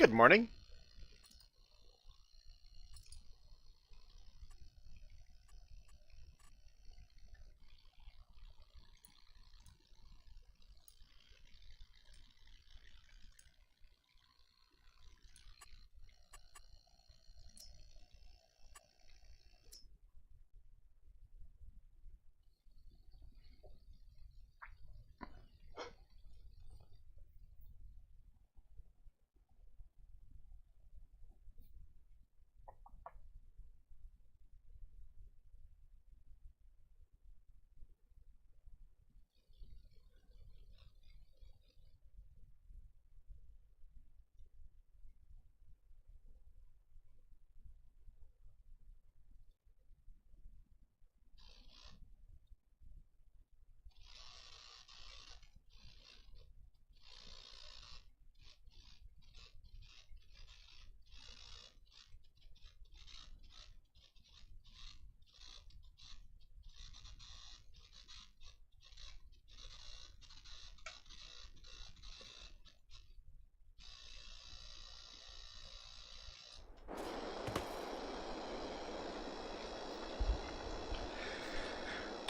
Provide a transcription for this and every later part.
Good morning.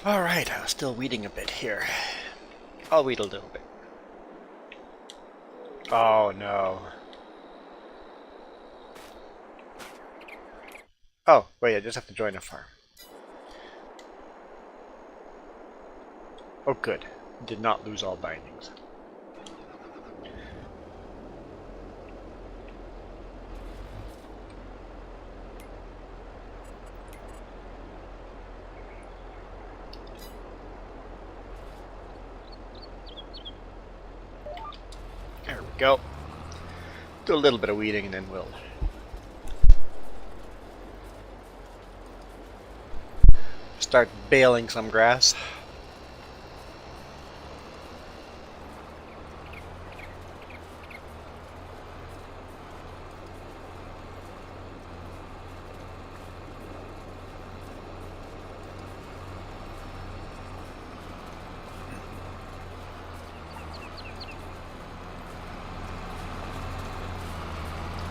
Alright, I was still weeding a bit here. I'll weed a little bit. Oh no. Oh, wait, I just have to join a farm. Oh good. Did not lose all bindings. There we go. Do a little bit of weeding and then we'll start baling some grass.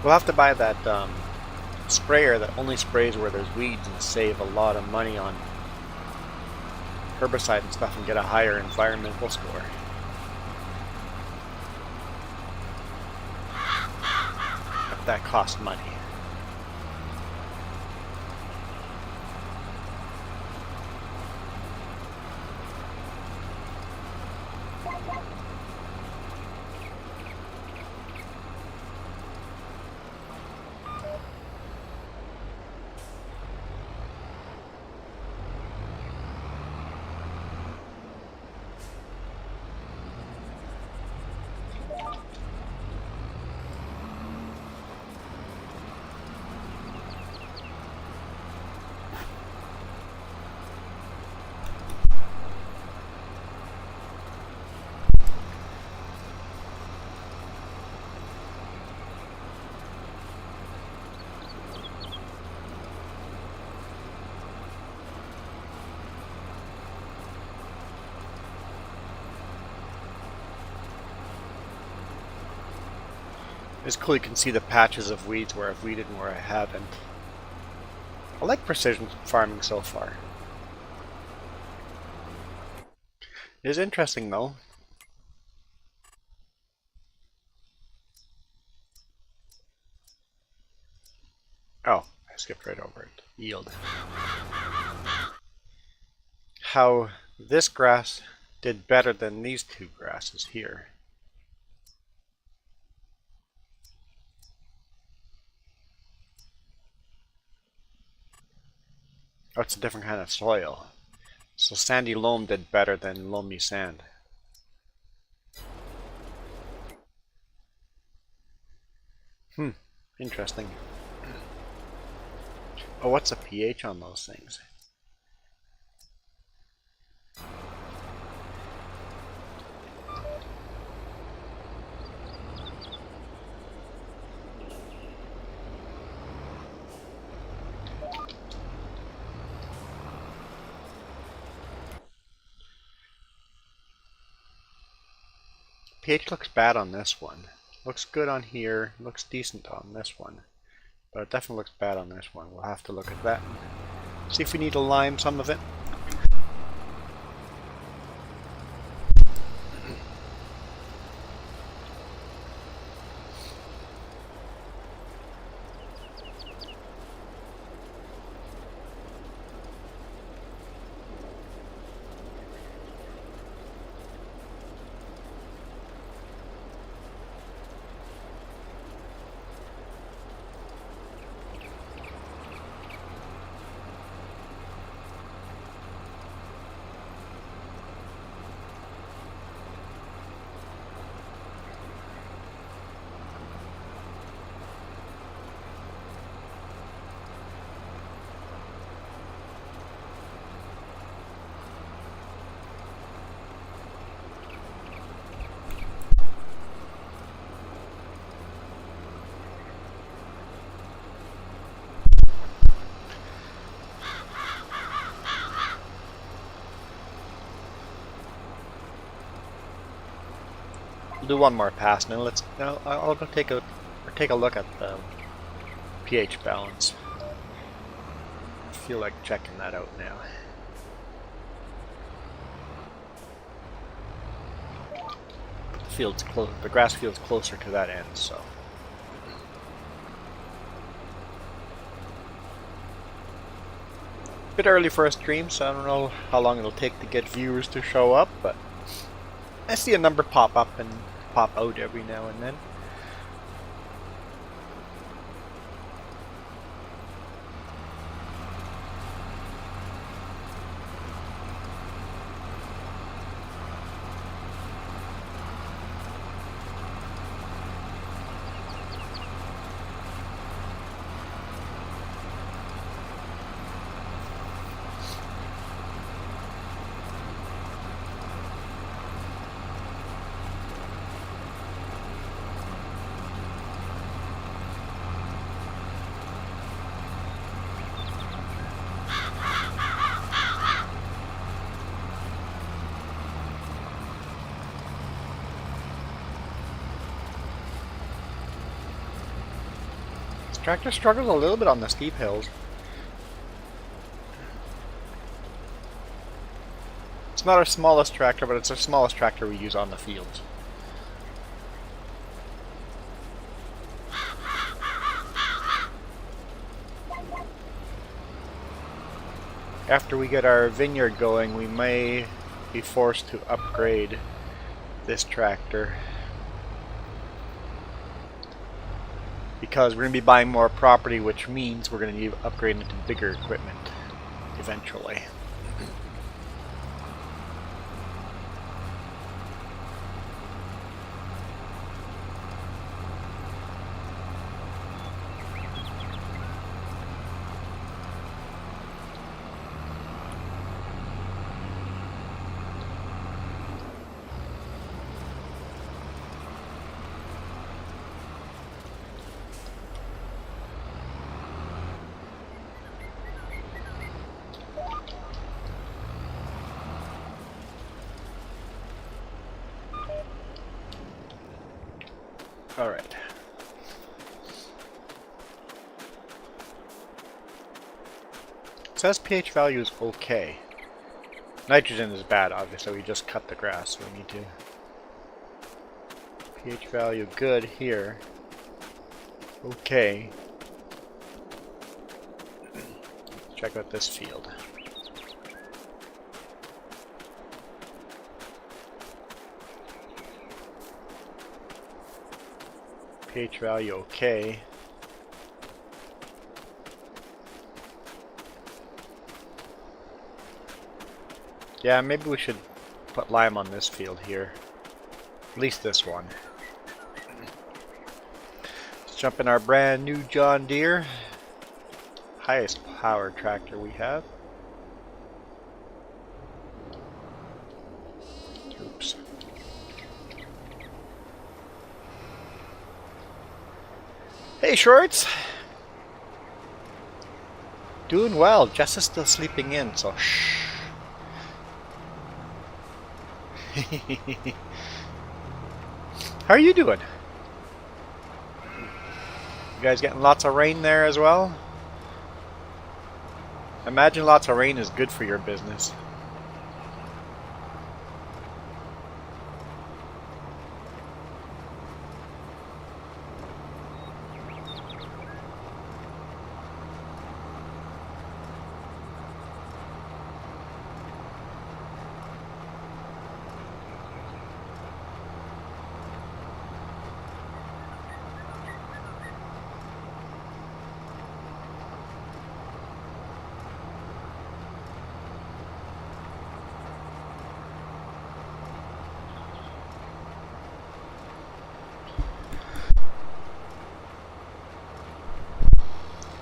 We'll have to buy that sprayer that only sprays where there's weeds and save a lot of money on herbicide and stuff and get a higher environmental score. But that costs money. It's cool you can see the patches of weeds where I've weeded and where I haven't. I like precision farming so far. It is interesting though. Oh, I skipped right over it. Yield. How this grass did better than these two grasses here. Oh, it's a different kind of soil. So sandy loam did better than loamy sand. Interesting. Oh, what's the pH on those things? pH looks bad on this one. Looks good on here, looks decent on this one. But it definitely looks bad on this one. We'll have to look at that and see if we need to lime some of it. We'll do one more pass, and then I'll go take a look at the pH balance. I feel like checking that out now. The grass field's closer to that end, so. Bit early for a stream, so I don't know how long it'll take to get viewers to show up, but I see a number pop up and pop out every now and then. Tractor struggles a little bit on the steep hills. It's not our smallest tractor, but it's our smallest tractor we use on the fields. After we get our vineyard going, we may be forced to upgrade this tractor, because we're going to be buying more property, which means we're going to need upgrading to bigger equipment eventually. Alright. It says pH value is okay. Nitrogen is bad, obviously. We just cut the grass, so we need to. pH value good here. Okay. Let's check out this field. pH value okay. Yeah, maybe we should put lime on this field here. At least this one. Let's jump in our brand new John Deere. Highest power tractor we have. Oops. Hey Shorts! Doing well. Jess is still sleeping in, so shh. How are you doing? You guys getting lots of rain there as well? Imagine lots of rain is good for your business.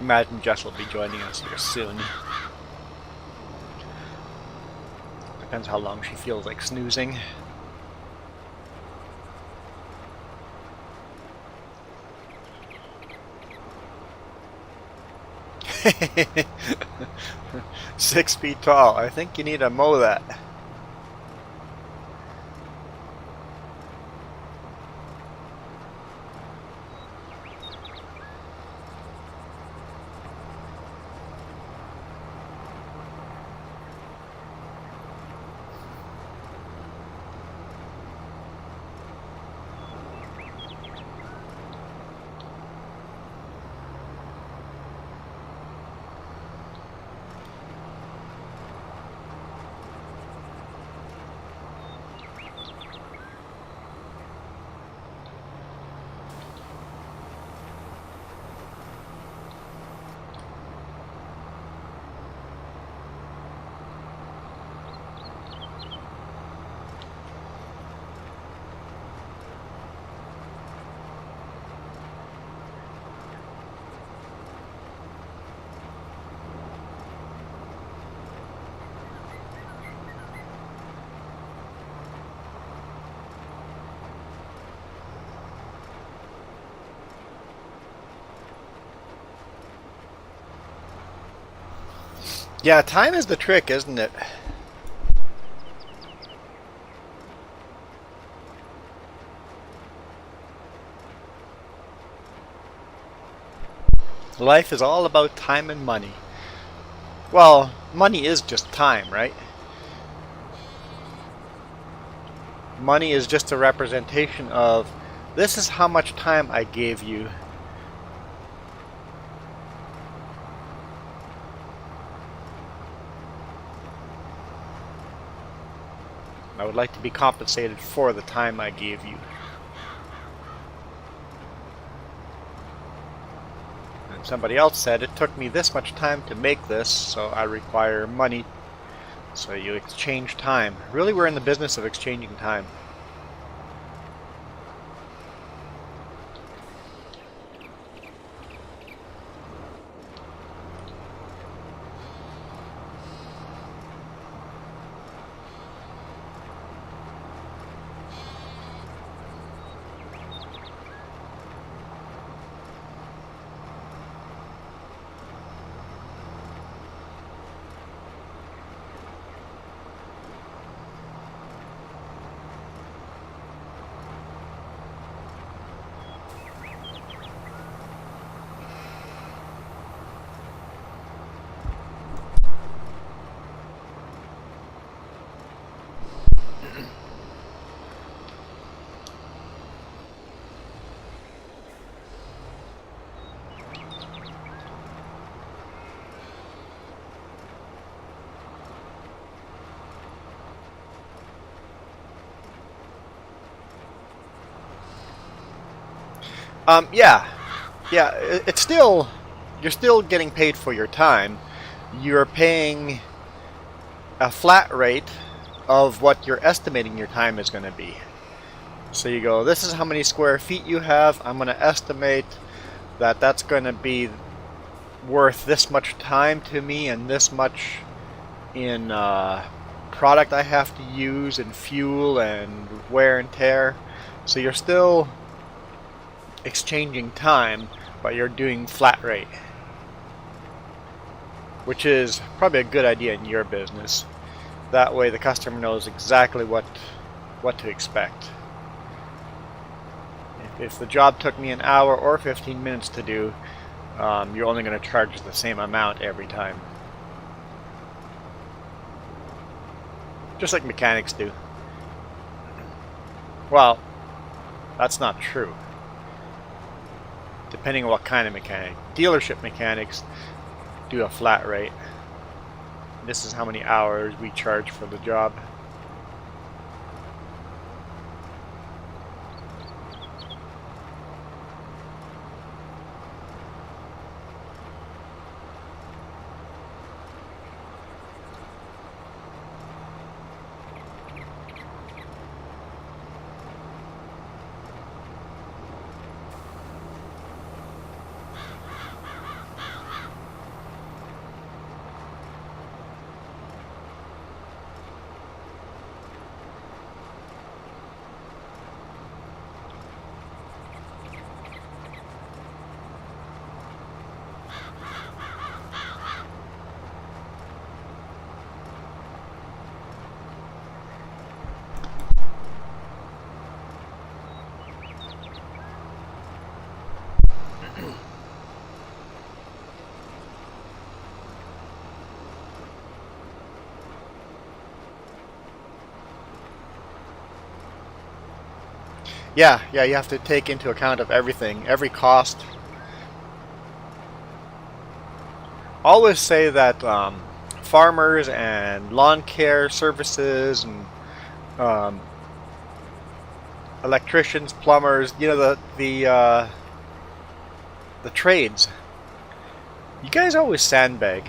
Imagine Jess will be joining us here soon. Depends how long she feels like snoozing. Six feet tall. I think you need to mow that. Yeah, time is the trick, isn't it? Life is all about time and money. Well, money is just time, right? Money is just a representation of, this is how much time I gave you. I would like to be compensated for the time I gave you. And somebody else said, it took me this much time to make this, so I require money. So you exchange time. Really, we're in the business of exchanging time. Yeah, it's still, you're still getting paid for your time. You're paying a flat rate of what you're estimating your time is going to be. So you go, this is how many square feet you have. I'm going to estimate that that's going to be worth this much time to me and this much in product I have to use and fuel and wear and tear. So you're still exchanging time, but you're doing flat rate, which is probably a good idea in your business. That way the customer knows exactly what to expect. If the job took me an hour or 15 minutes to do, you're only going to charge the same amount every time. Just like mechanics do. Well, that's not true. Depending on what kind of mechanic. Dealership mechanics do a flat rate. This is how many hours we charge for the job. Yeah, you have to take into account of everything, every cost. Always say that farmers and lawn care services and electricians, plumbers, you know, the trades. You guys always sandbag.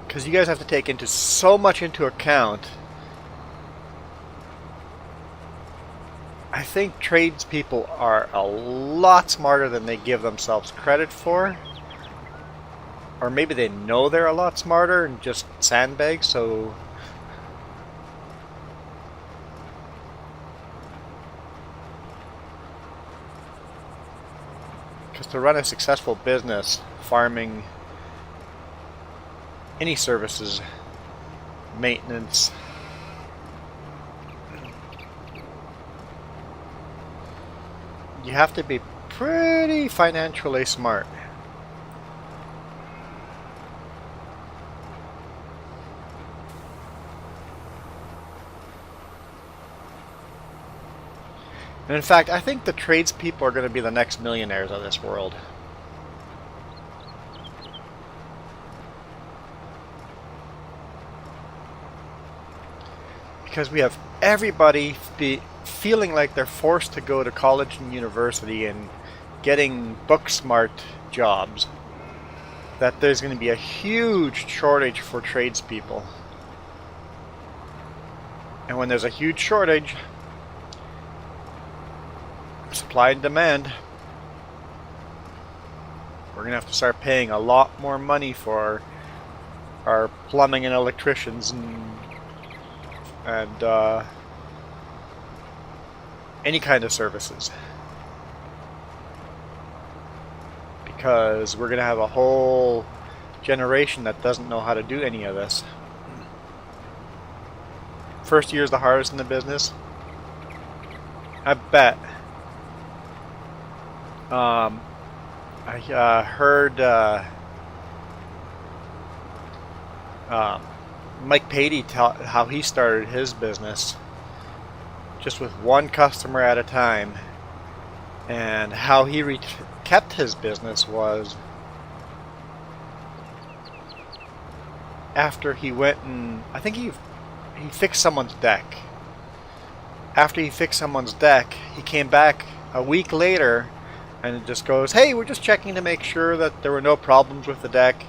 Because you guys have to take so much into account. I think tradespeople are a lot smarter than they give themselves credit for. Or maybe they know they're a lot smarter and just sandbag, so... Because to run a successful business, farming, any services, maintenance, you have to be pretty financially smart. And in fact, I think the tradespeople are going to be the next millionaires of this world. Because we have everybody feeling like they're forced to go to college and university and getting book smart jobs, that there's going to be a huge shortage for tradespeople. And when there's a huge shortage, supply and demand, we're going to have to start paying a lot more money for our plumbing and electricians and any kind of services, because we're going to have a whole generation that doesn't know how to do any of this. First year is the hardest in the business. I bet. I heard Mike Patey tell how he started his business just with one customer at a time, and how he kept his business was after he went and I think he fixed someone's deck. After he fixed someone's deck, he came back a week later and it just goes, "Hey, we're just checking to make sure that there were no problems with the deck.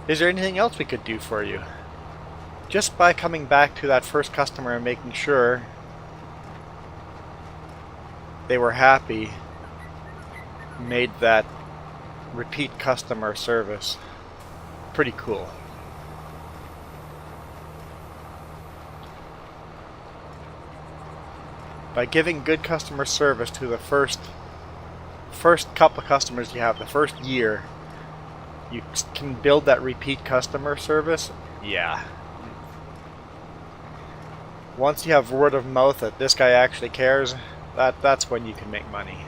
Is there anything else we could do for you?" Just by coming back to that first customer and making sure they were happy, made that repeat customer service pretty cool. By giving good customer service to the first couple of customers you have, the first year, you can build that repeat customer service, yeah. Once you have word of mouth that this guy actually cares, that's when you can make money.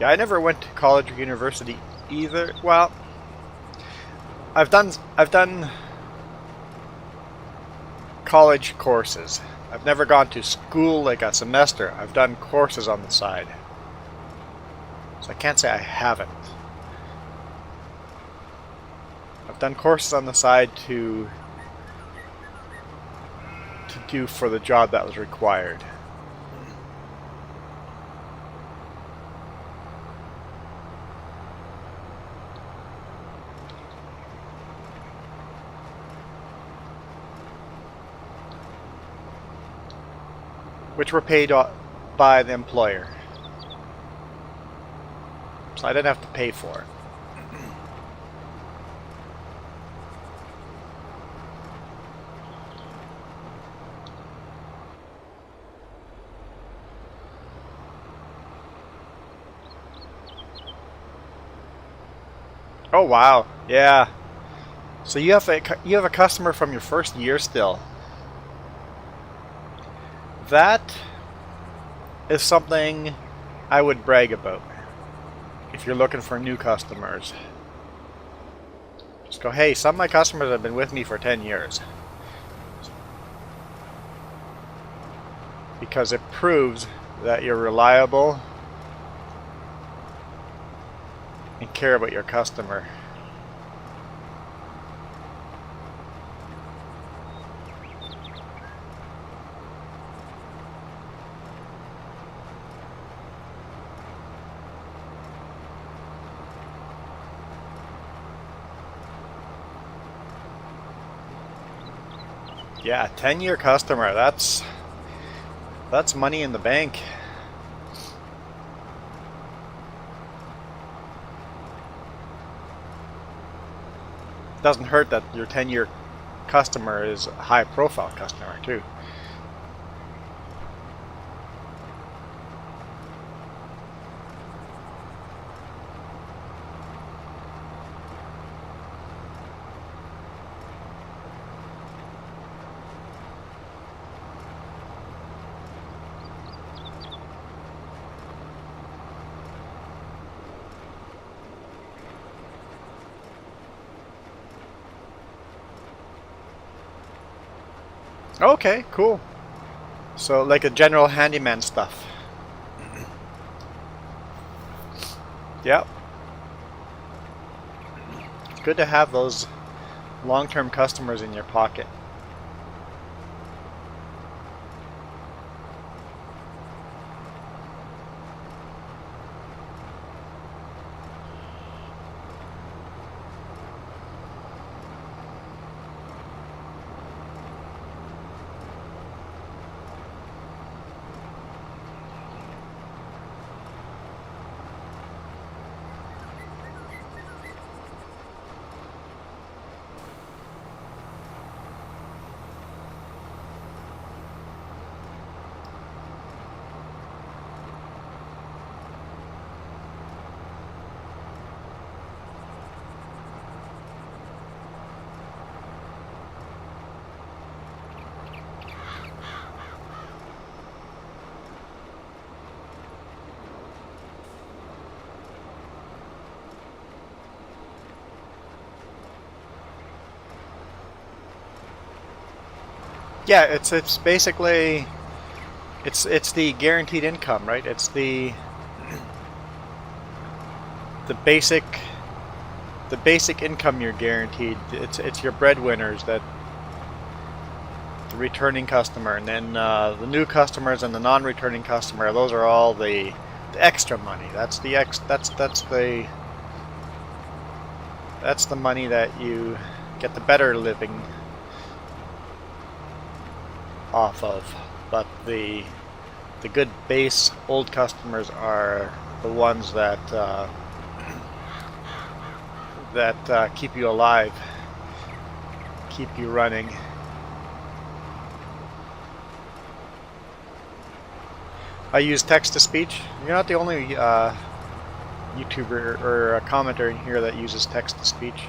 Yeah, I never went to college or university either. Well, I've done college courses. I've never gone to school like a semester. I've done courses on the side. So I can't say I haven't. I've done courses on the side to do for the job that was required. Which were paid by the employer. So I didn't have to pay for it. Oh wow, yeah. So you have a customer from your first year still. That is something I would brag about if you're looking for new customers. Just go, hey, some of my customers have been with me for 10 years. Because it proves that you're reliable and care about your customer. Yeah, 10-year customer, that's money in the bank. Doesn't hurt that your 10-year customer is a high-profile customer too. Okay, cool. So like a general handyman stuff. Yep. It's good to have those long-term customers in your pocket. Yeah, it's basically it's the guaranteed income, right? It's the basic income you're guaranteed. It's your breadwinners, that the returning customer, and then the new customers and the non-returning customer. Those are all the extra money. That's the money that you get the better living off of. But the The good base old customers are the ones that keep you alive, keep you running. I use text-to-speech. You're not the only YouTuber or commenter in here that uses text-to-speech.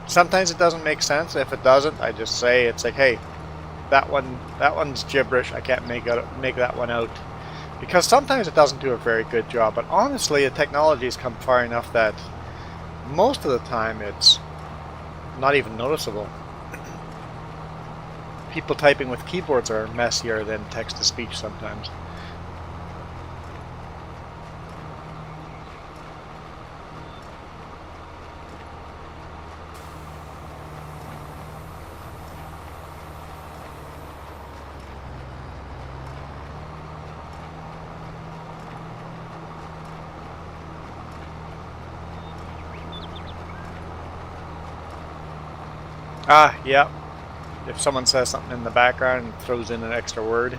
Sometimes it doesn't make sense. If it doesn't, I just say, it's like, hey, that one's gibberish. I can't make that one out. Because sometimes it doesn't do a very good job. But honestly, the technology's come far enough that most of the time it's not even noticeable. People typing with keyboards are messier than text-to-speech sometimes. Ah, yeah. If someone says something in the background and throws in an extra word.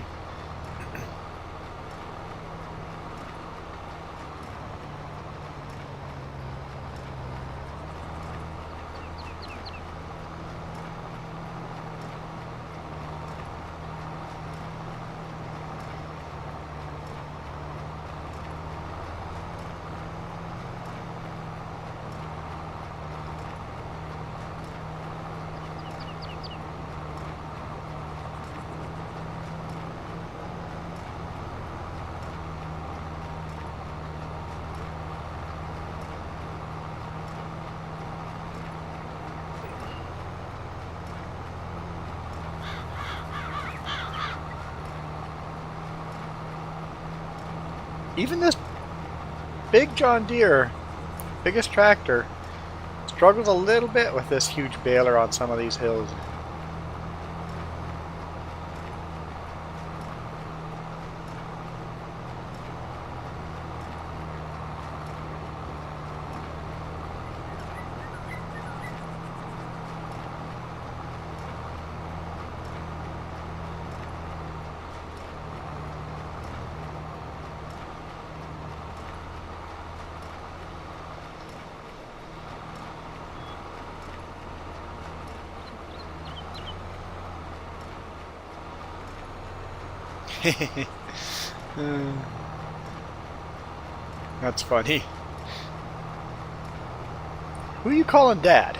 Even this big John Deere, biggest tractor, struggles a little bit with this huge baler on some of these hills. That's funny. Who are you calling Dad?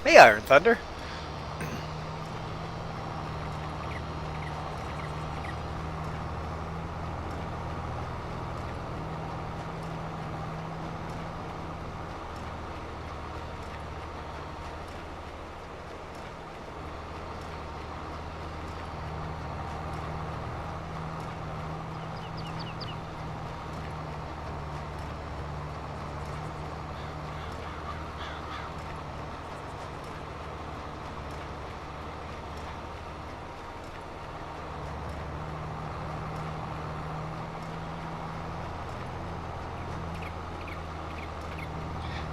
Hey, Iron Thunder.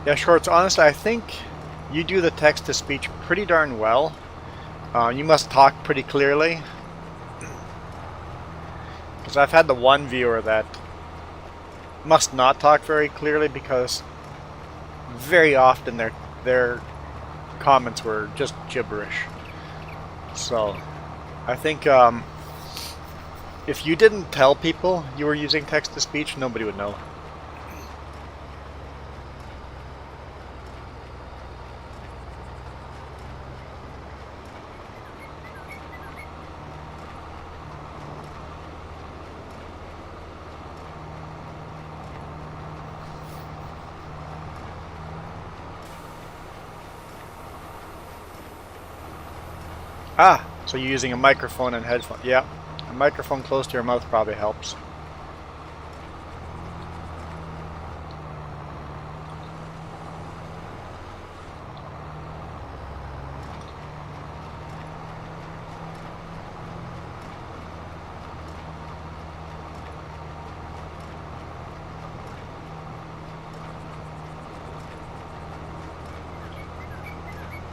Yeah, Shorts, honestly, I think you do the text-to-speech pretty darn well. You must talk pretty clearly. Because I've had the one viewer that must not talk very clearly because very often their comments were just gibberish. So, I think if you didn't tell people you were using text-to-speech, nobody would know. Ah, So you're using a microphone and headphone. Yeah, a microphone close to your mouth probably helps.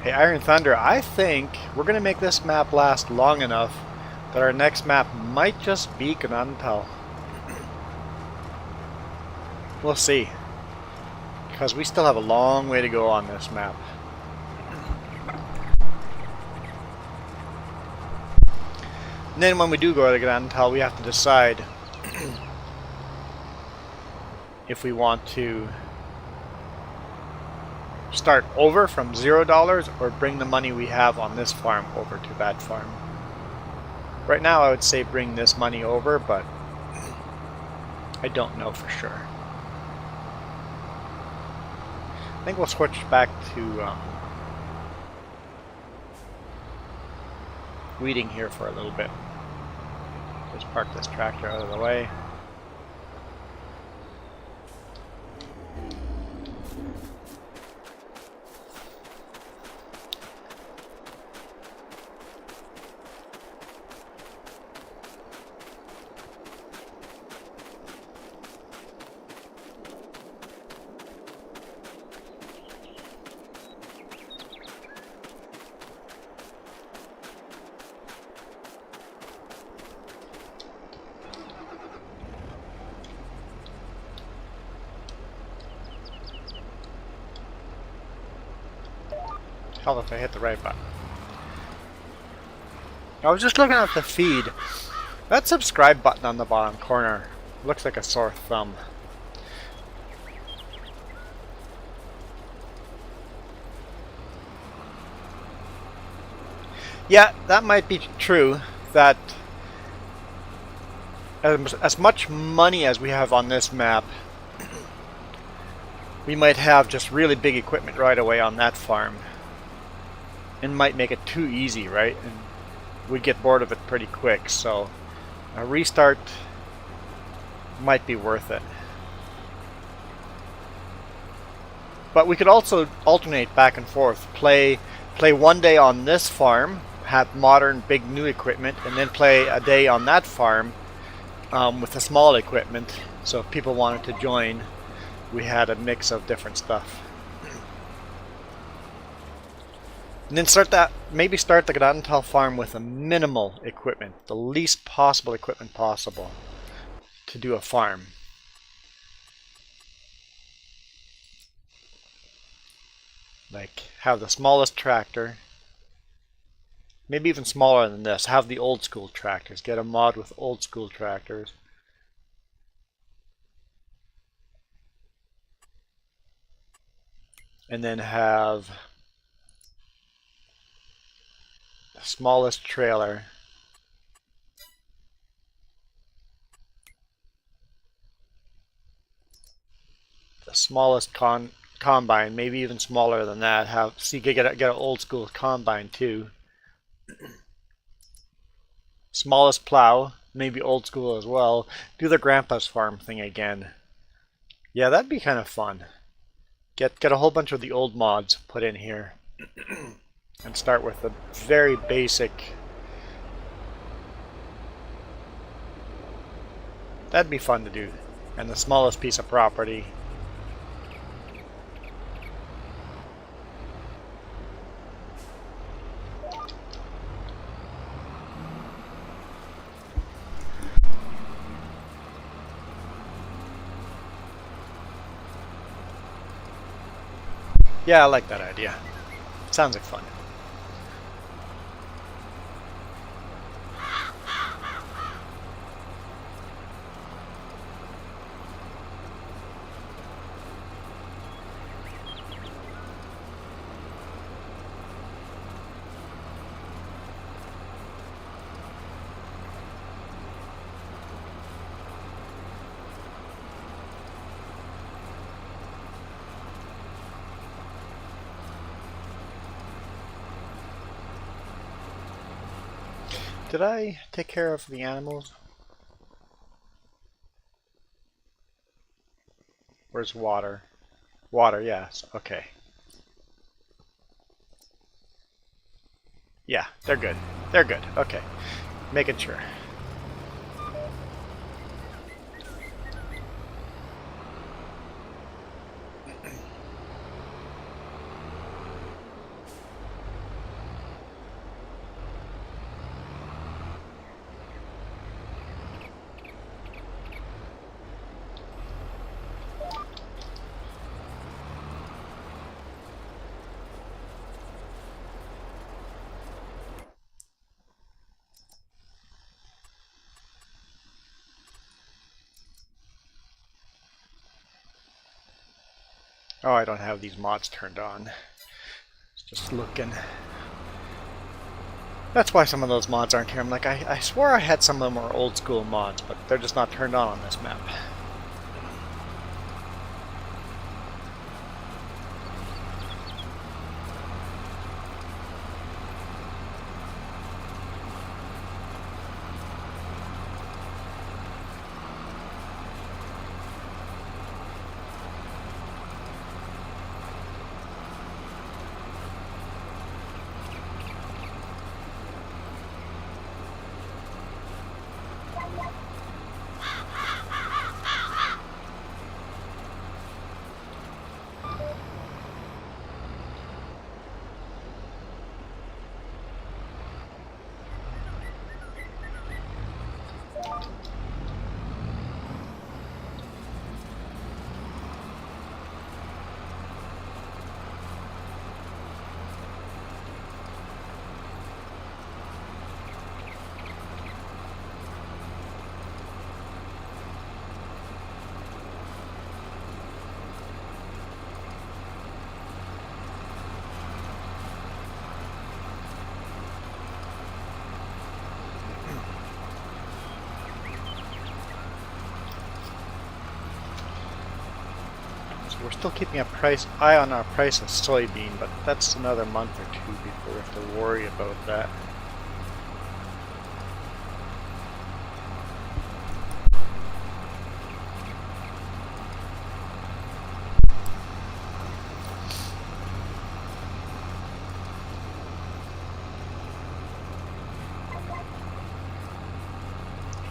Hey, Iron Thunder, I think we're going to make this map last long enough that our next map might just be Gnantal. We'll see. Because we still have a long way to go on this map. And then when we do go to Gnantal, we have to decide if we want to start over from $0 or bring the money we have on this farm over to that farm. Right now I would say bring this money over, but I don't know for sure. I think we'll switch back to weeding here for a little bit. Just park this tractor out of the way. Hell if I hit the right button. I was just looking at the feed. That subscribe button on the bottom corner looks like a sore thumb. Yeah, that might be true, that as much money as we have on this map, we might have just really big equipment right away on that farm. And might make it too easy, right? And we'd get bored of it pretty quick, so a restart might be worth it. But we could also alternate back and forth. Play one day on this farm, have modern big new equipment, and then play a day on that farm with the small equipment. So if people wanted to join, we had a mix of different stuff. And then maybe start the Gnantal farm with a minimal equipment, the least possible equipment possible to do a farm. Like have the smallest tractor, maybe even smaller than this, have the old school tractors, get a mod with old school tractors. And then have smallest trailer, the smallest combine, maybe even smaller than that. So you could get an old school combine too. Smallest plow, maybe old school as well. Do the grandpa's farm thing again. Yeah, that'd be kind of fun. Get a whole bunch of the old mods put in here. And start with the very basic. That'd be fun to do. And the smallest piece of property. Yeah, I like that idea. Sounds like fun. Did I take care of the animals? Where's water? Water, yes. Okay. Yeah, they're good. They're good. Okay. Making sure. Oh, I don't have these mods turned on. Just looking. That's why some of those mods aren't here. I'm like, I swore I had some of them were old school mods, but they're just not turned on this map. We're still keeping a eye on our price of soybean, but that's another month or two before we have to worry about that.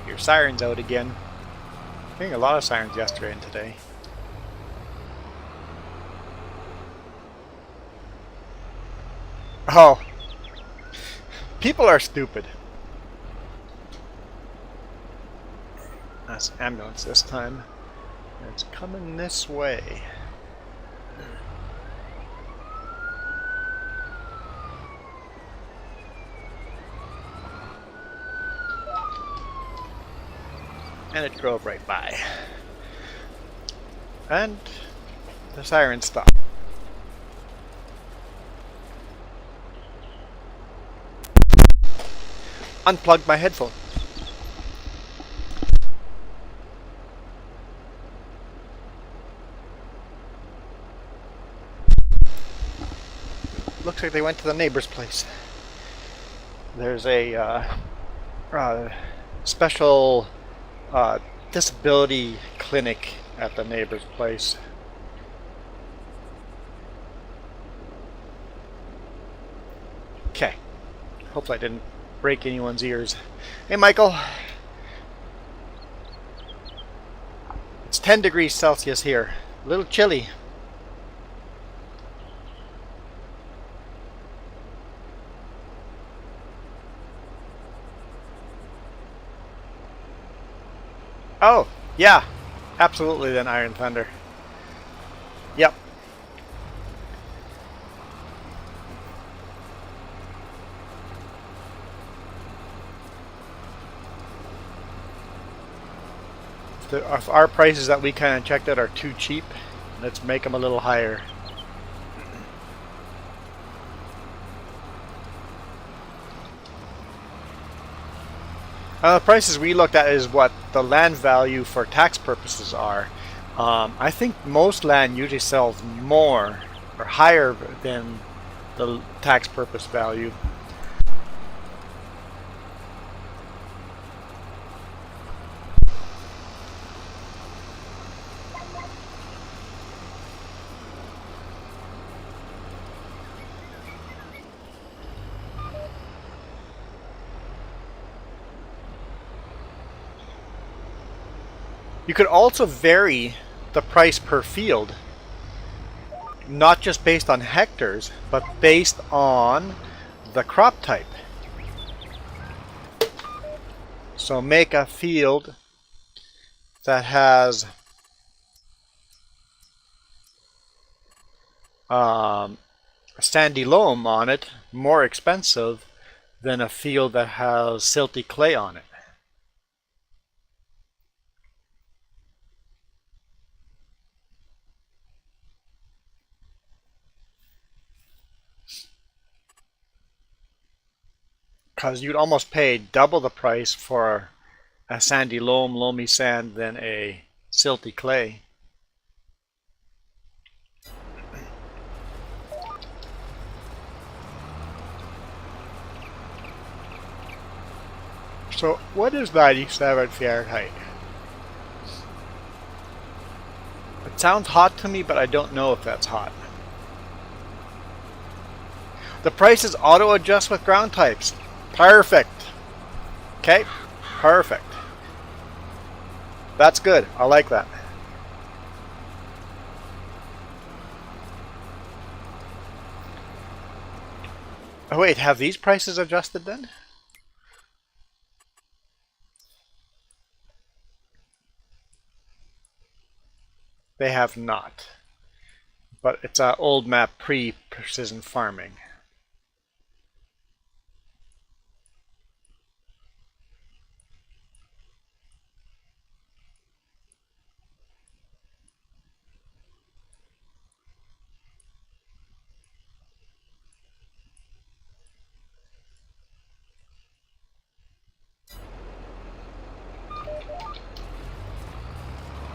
Your siren's out again. Getting a lot of sirens yesterday and today. Oh, people are stupid. That's ambulance this time. It's coming this way. And it drove right by. And the siren stopped. Unplugged my headphone. Looks like they went to the neighbor's place. There's a special disability clinic at the neighbor's place. Okay. Hopefully I didn't break anyone's ears. Hey, Michael. It's 10 degrees Celsius here. A little chilly. Oh, yeah. Absolutely then, Iron Thunder. Yep. If our prices that we kind of checked out are too cheap, let's make them a little higher. The prices we looked at is what the land value for tax purposes are. I think most land usually sells more or higher than the tax purpose value. You could also vary the price per field, not just based on hectares, but based on the crop type. So make a field that has sandy loam on it more expensive than a field that has silty clay on it. Because you'd almost pay double the price for a sandy loam, loamy sand than a silty clay. So what is 97 Fahrenheit? It sounds hot to me, but I don't know if that's hot. The prices auto adjust with ground types. Perfect. Okay, perfect. That's good. I like that. Oh wait, have these prices adjusted then? They have not. But it's an old map pre-precision farming.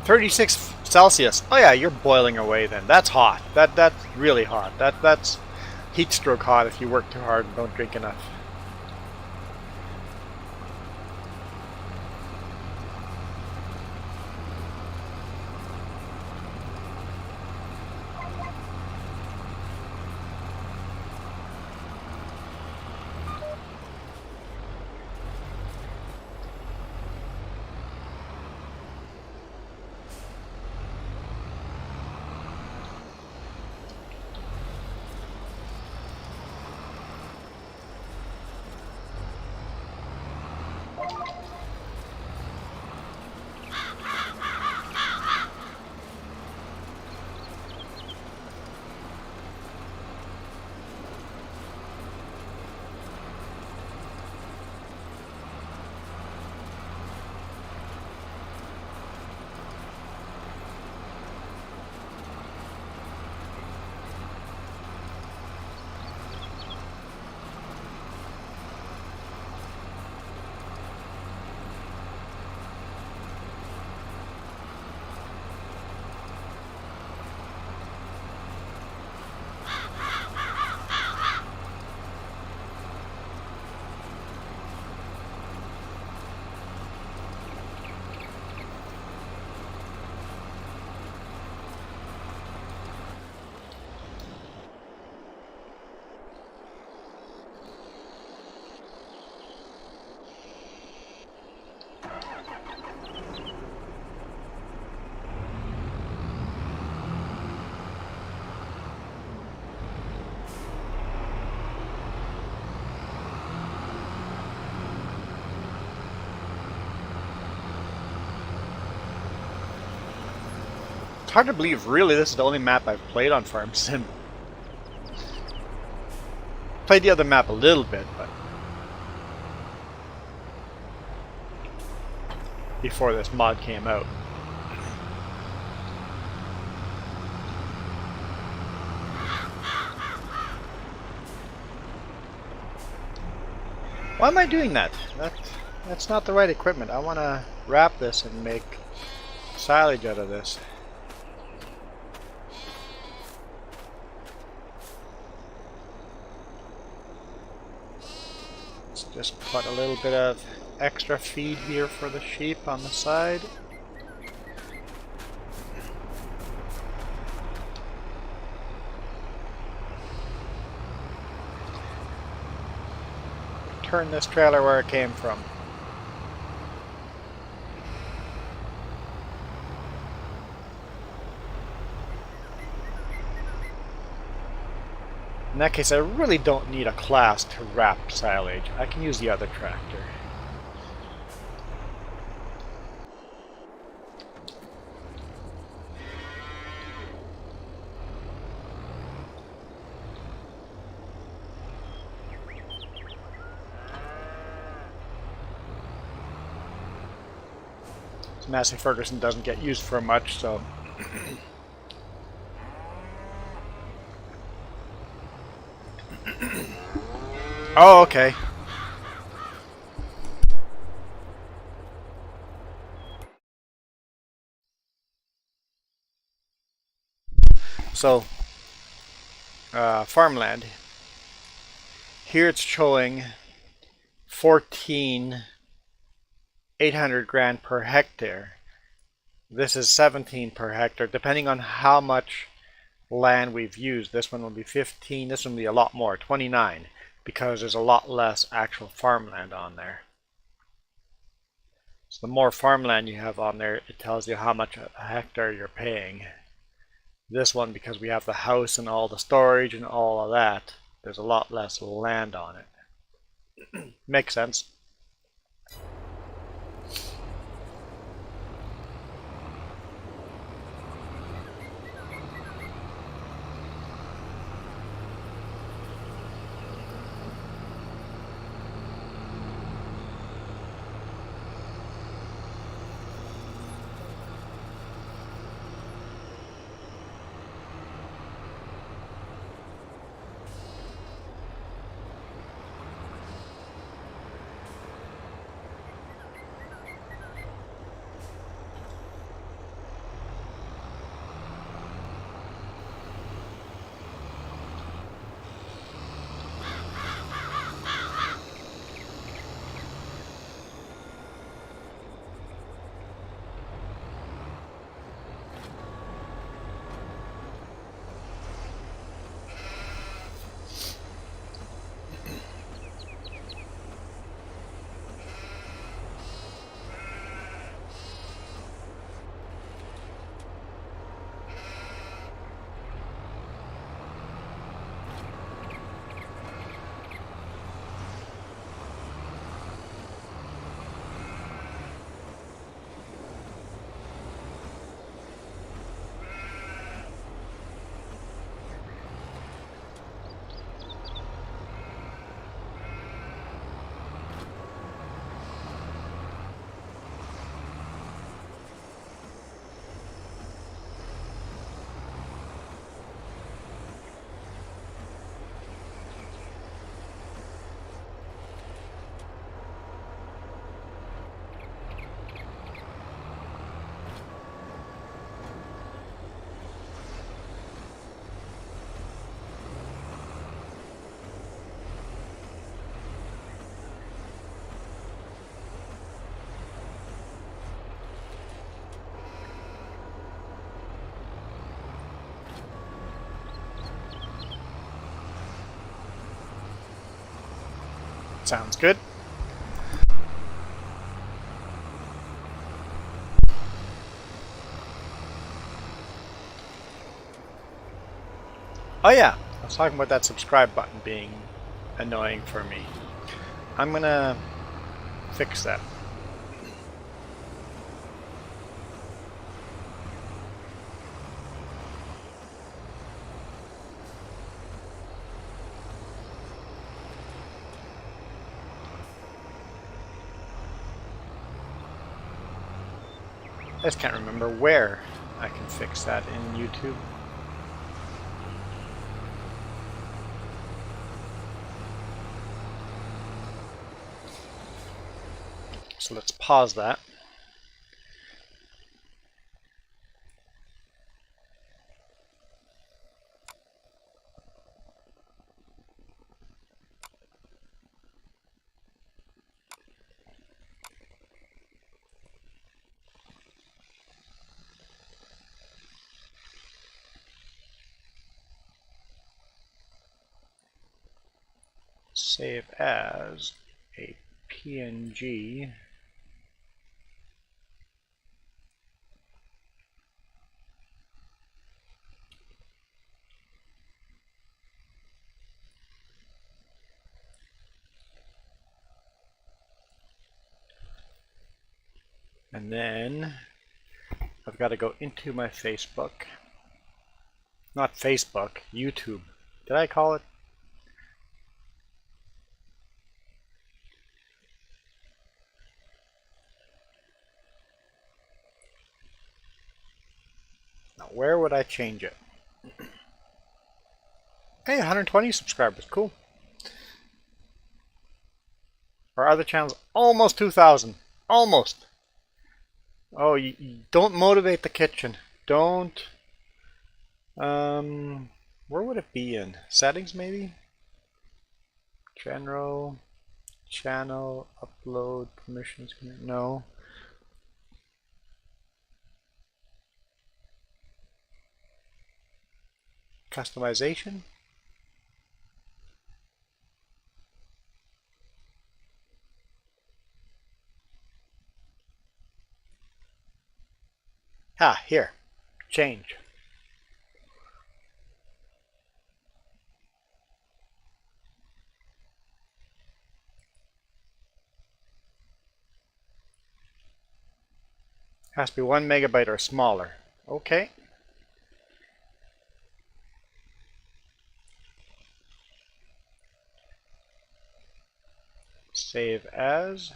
"36 Celsius. Oh yeah, you're boiling away then. That's hot. That's really hot. That's heat stroke hot if you work too hard and don't drink enough. Hard to believe, really, this is the only map I've played on Farm Sim. Played the other map a little bit, but before this mod came out. Why am I doing that? That's not the right equipment. I want to wrap this and make silage out of this. Just put a little bit of extra feed here for the sheep on the side. Turn this trailer where it came from. In that case, I really don't need a class to wrap silage. I can use the other tractor. Massey Ferguson doesn't get used for much, so oh, okay. So, farmland. Here it's showing 14,800 grand per hectare. This is 17 per hectare, depending on how much land we've used. This one will be 15, this one will be a lot more, 29, because there's a lot less actual farmland on there. So the more farmland you have on there, it tells you how much a hectare you're paying. This one, because we have the house and all the storage and all of that, there's a lot less land on it. Makes sense. Sounds good. Oh yeah, I was talking about that subscribe button being annoying for me. I'm gonna fix that. I just can't remember where I can fix that in YouTube. So let's pause that. Save as a PNG. And then I've got to go into my Facebook. Not Facebook, YouTube. Did I call it? Now, where would I change it? Hey, 120 subscribers, cool. Our other channel's almost 2,000. Almost. Oh, you don't motivate the kitchen. Don't. Where would it be in? Settings, maybe? General, channel, upload, permissions. No. Customization? Ah, here. Change. Has to be 1 megabyte or smaller. Okay. Save as.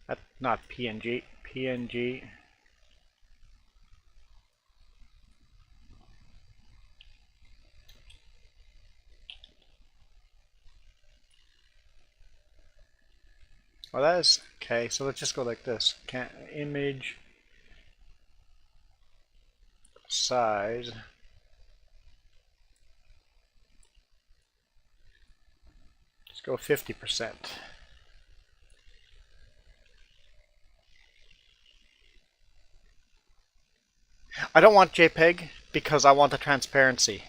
That's not PNG. PNG. Well, that is okay. So let's just go like this. Can't image size. Let's go 50%. I don't want JPEG because I want the transparency.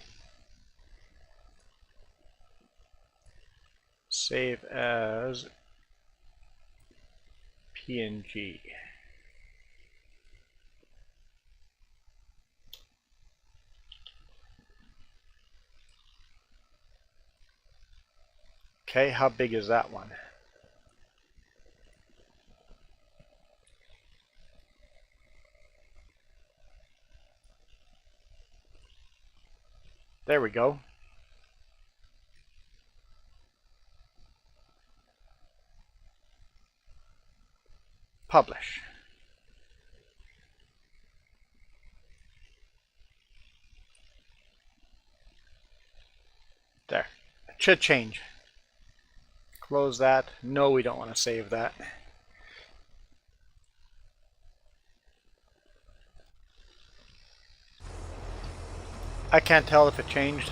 Save as PNG. Okay, how big is that one? There we go. Publish. There. It should change. Close that. No, we don't want to save that. I can't tell if it changed.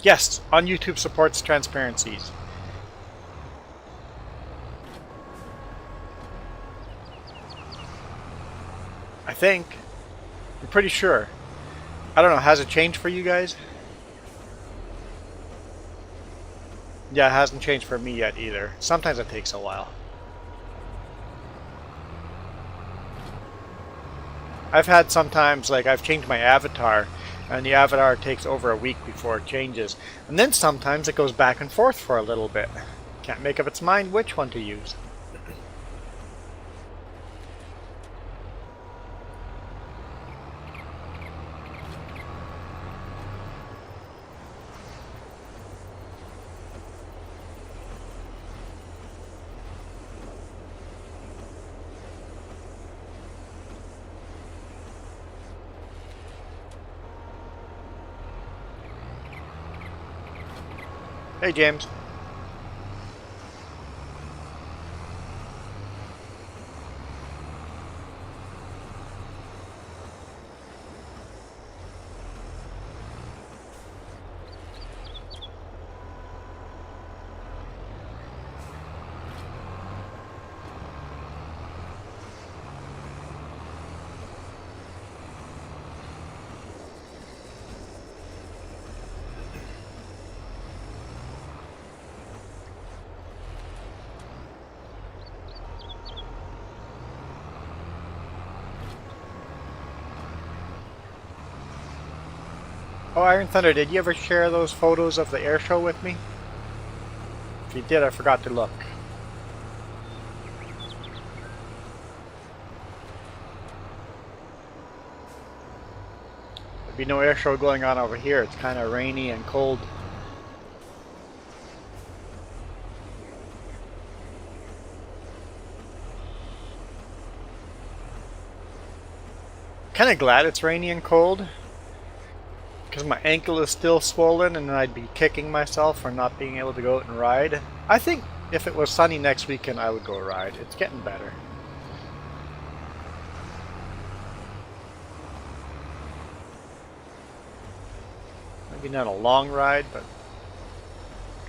Yes, on YouTube supports transparencies. I think. I'm pretty sure. I don't know, has it changed for you guys? Yeah, it hasn't changed for me yet either. Sometimes it takes a while. I've had sometimes, like, I've changed my avatar, and the avatar takes over a week before it changes. And then sometimes it goes back and forth for a little bit. Can't make up its mind which one to use. Hey, James. Oh, Iron Thunder, did you ever share those photos of the air show with me? If you did, I forgot to look. There'd be no air show going on over here. It's kind of rainy and cold. Kind of glad it's rainy and cold, because my ankle is still swollen and I'd be kicking myself for not being able to go out and ride. I think if it was sunny next weekend, I would go ride. It's getting better. Maybe not a long ride, but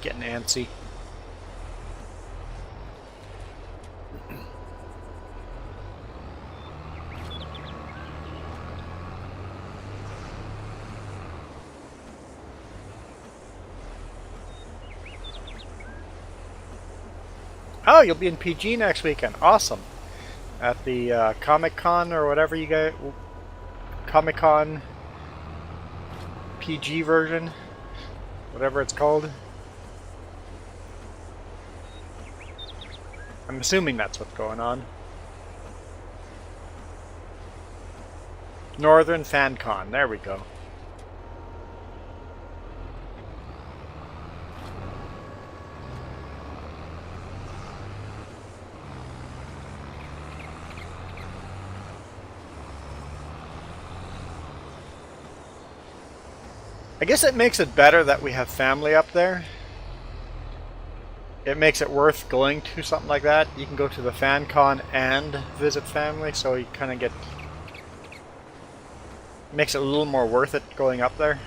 getting antsy. Oh, you'll be in PG next weekend. Awesome. At the Comic Con or whatever you get. Comic Con PG version. Whatever it's called. I'm assuming that's what's going on. Northern Fan Con. There we go. I guess it makes it better that we have family up there. It makes it worth going to something like that. You can go to the FanCon and visit family, so you kind of get... makes it a little more worth it going up there.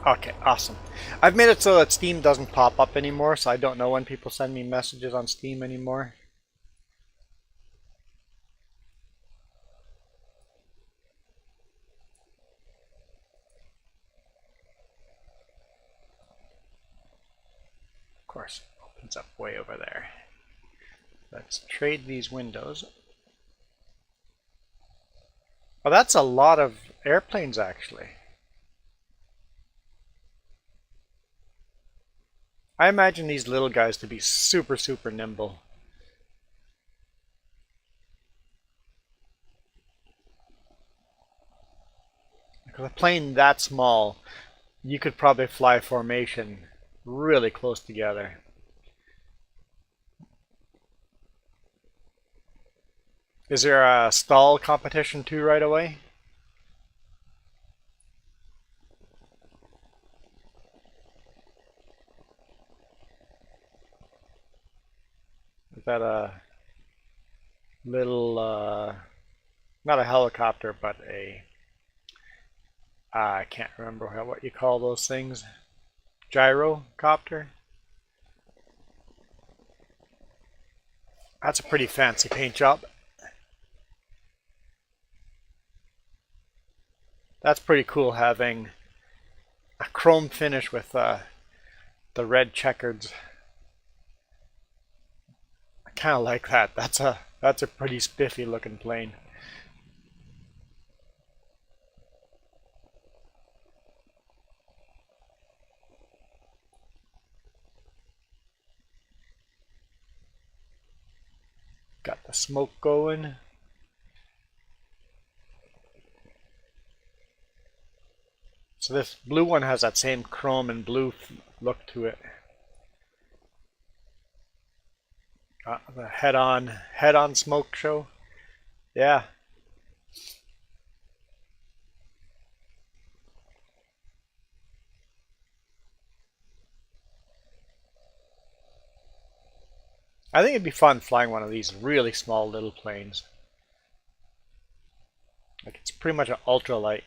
Okay, awesome. I've made it so that Steam doesn't pop up anymore, so I don't know when people send me messages on Steam anymore. Of course, it opens up way over there. Let's trade these windows. Oh, that's a lot of airplanes, actually. I imagine these little guys to be super, super nimble. Because a plane that small, you could probably fly formation really close together. Is there a stall competition too right away? Is that a little, not a helicopter, but a, I can't remember what you call those things. Gyrocopter? That's a pretty fancy paint job. That's pretty cool having a chrome finish with the red checkers. I kind of like that. That's a pretty spiffy looking plane. Got the smoke going. So this blue one has that same chrome and blue look to it. The head-on smoke show. Yeah. I think it'd be fun flying one of these really small little planes. Like it's pretty much an ultralight.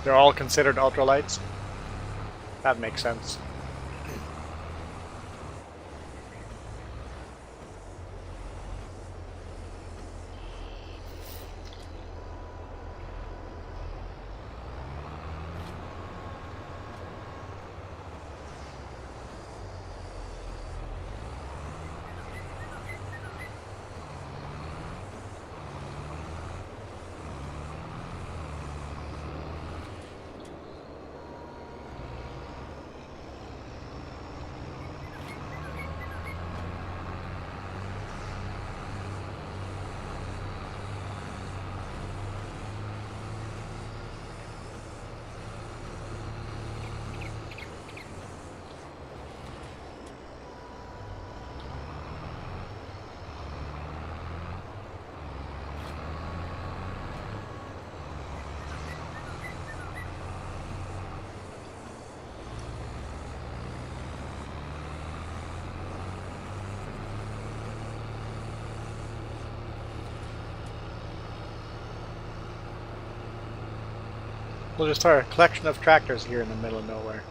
They're all considered ultralights. That makes sense. We'll just start a collection of tractors here in the middle of nowhere.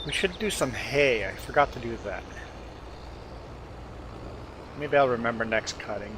We should do some hay. I forgot to do that. Maybe I'll remember next cutting.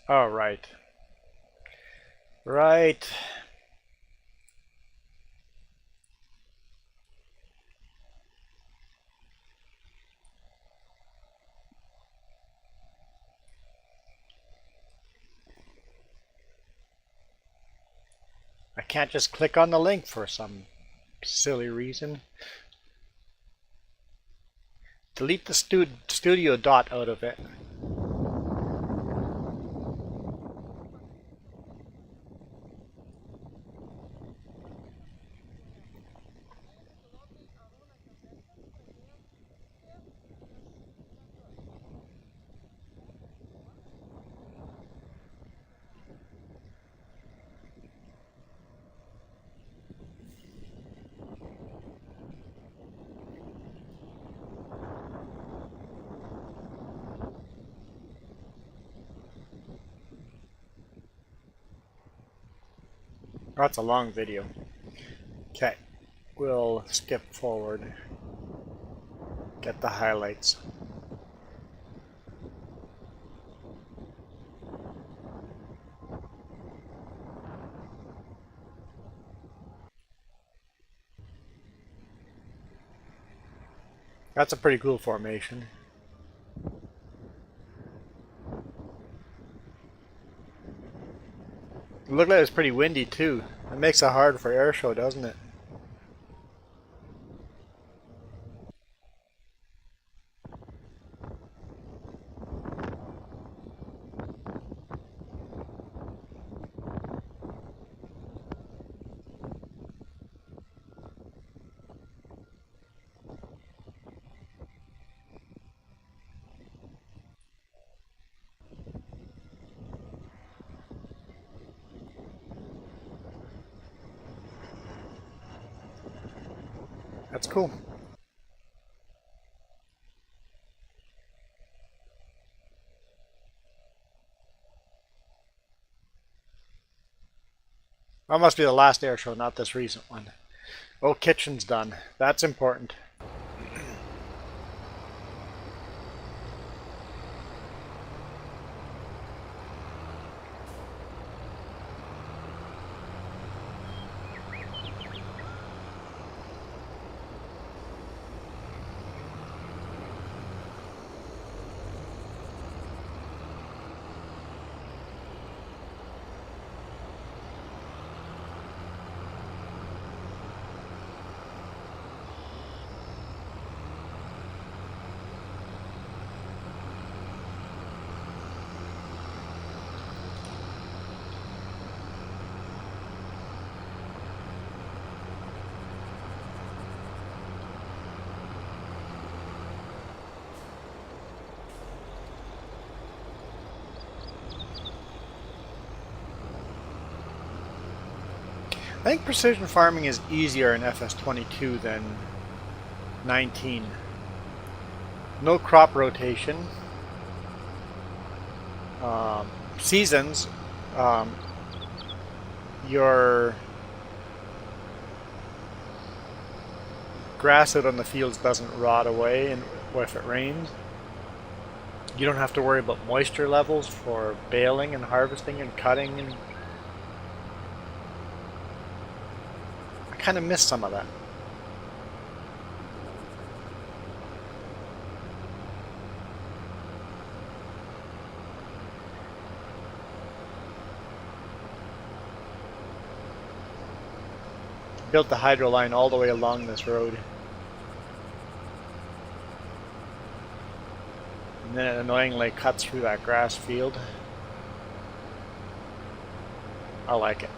All right. Right. I can't just click on the link for some silly reason. Delete the studio dot out of it. That's a long video. Okay, we'll skip forward. Get the highlights. That's a pretty cool formation. It looked like it was pretty windy too. It makes it hard for air show, doesn't it? That's cool. That must be the last air show, not this recent one. Oh, kitchen's done. That's important. I think precision farming is easier in FS22 than 19. No crop rotation. Seasons. Your grass out on the fields doesn't rot away, and if it rains, you don't have to worry about moisture levels for baling and harvesting and cutting. And I kind of miss some of that. Built the hydro line all the way along this road. And then it annoyingly cuts through that grass field. I like it.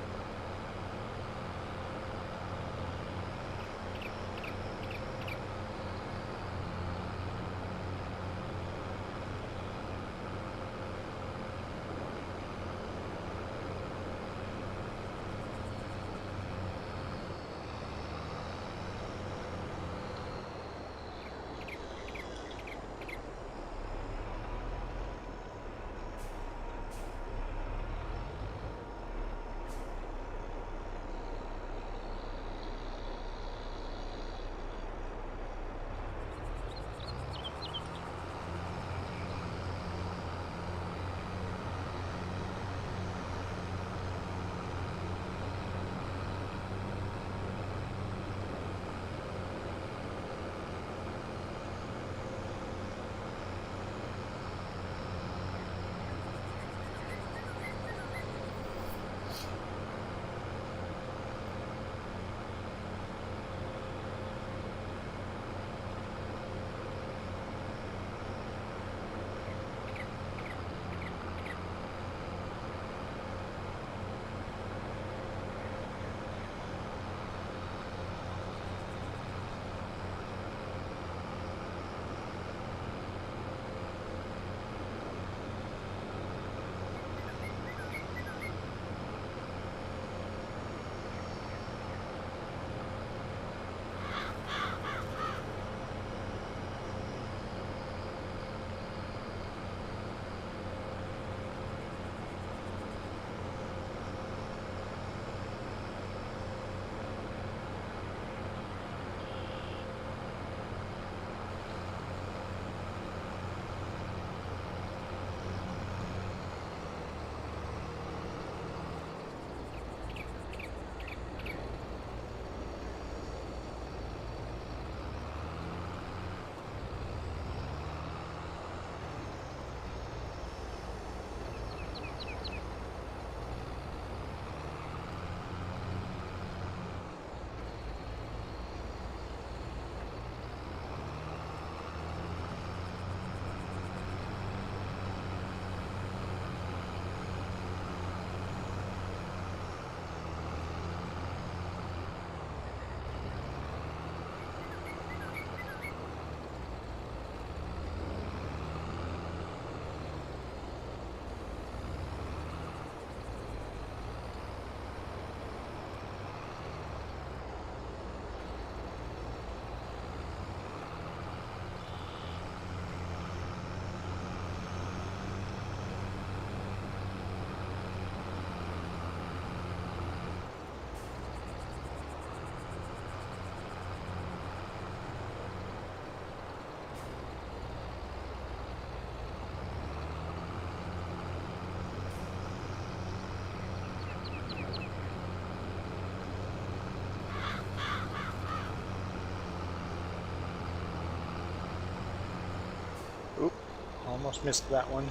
Almost missed that one.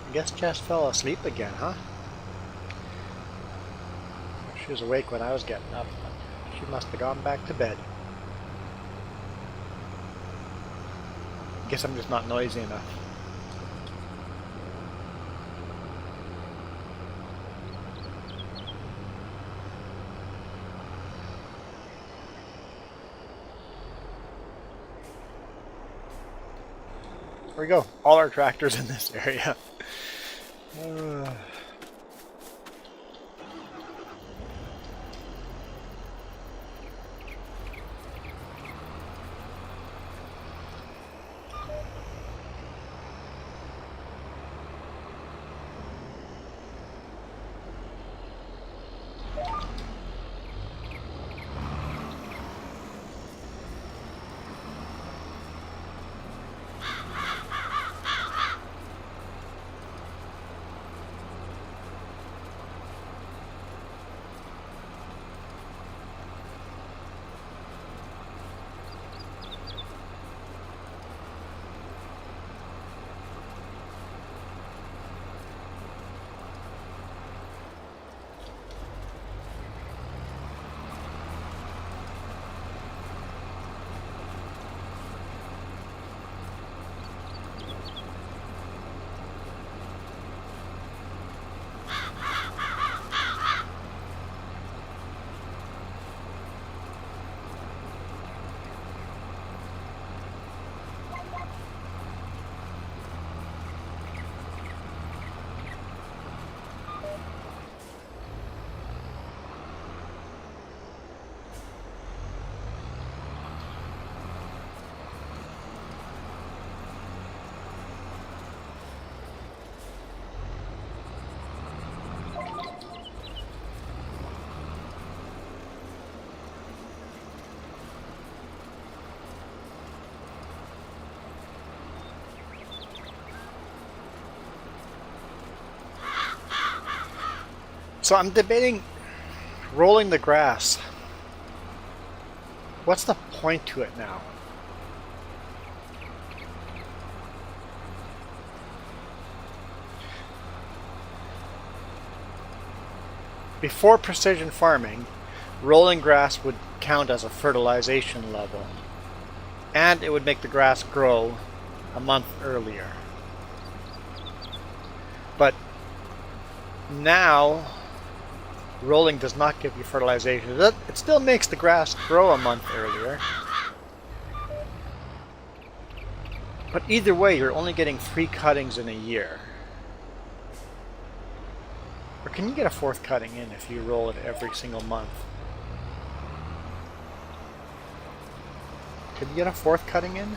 I guess Jess fell asleep again, huh? She was awake when I was getting up, but she must have gone back to bed. I guess I'm just not noisy enough. There we go. All our tractors in this area. So I'm debating rolling the grass. What's the point to it now? Before precision farming, rolling grass would count as a fertilization level, and it would make the grass grow a month earlier. But now, rolling does not give you fertilization. It still makes the grass grow a month earlier. But either way, you're only getting 3 cuttings in a year. Or can you get a 4th cutting in if you roll it every single month? Can you get a 4th cutting in?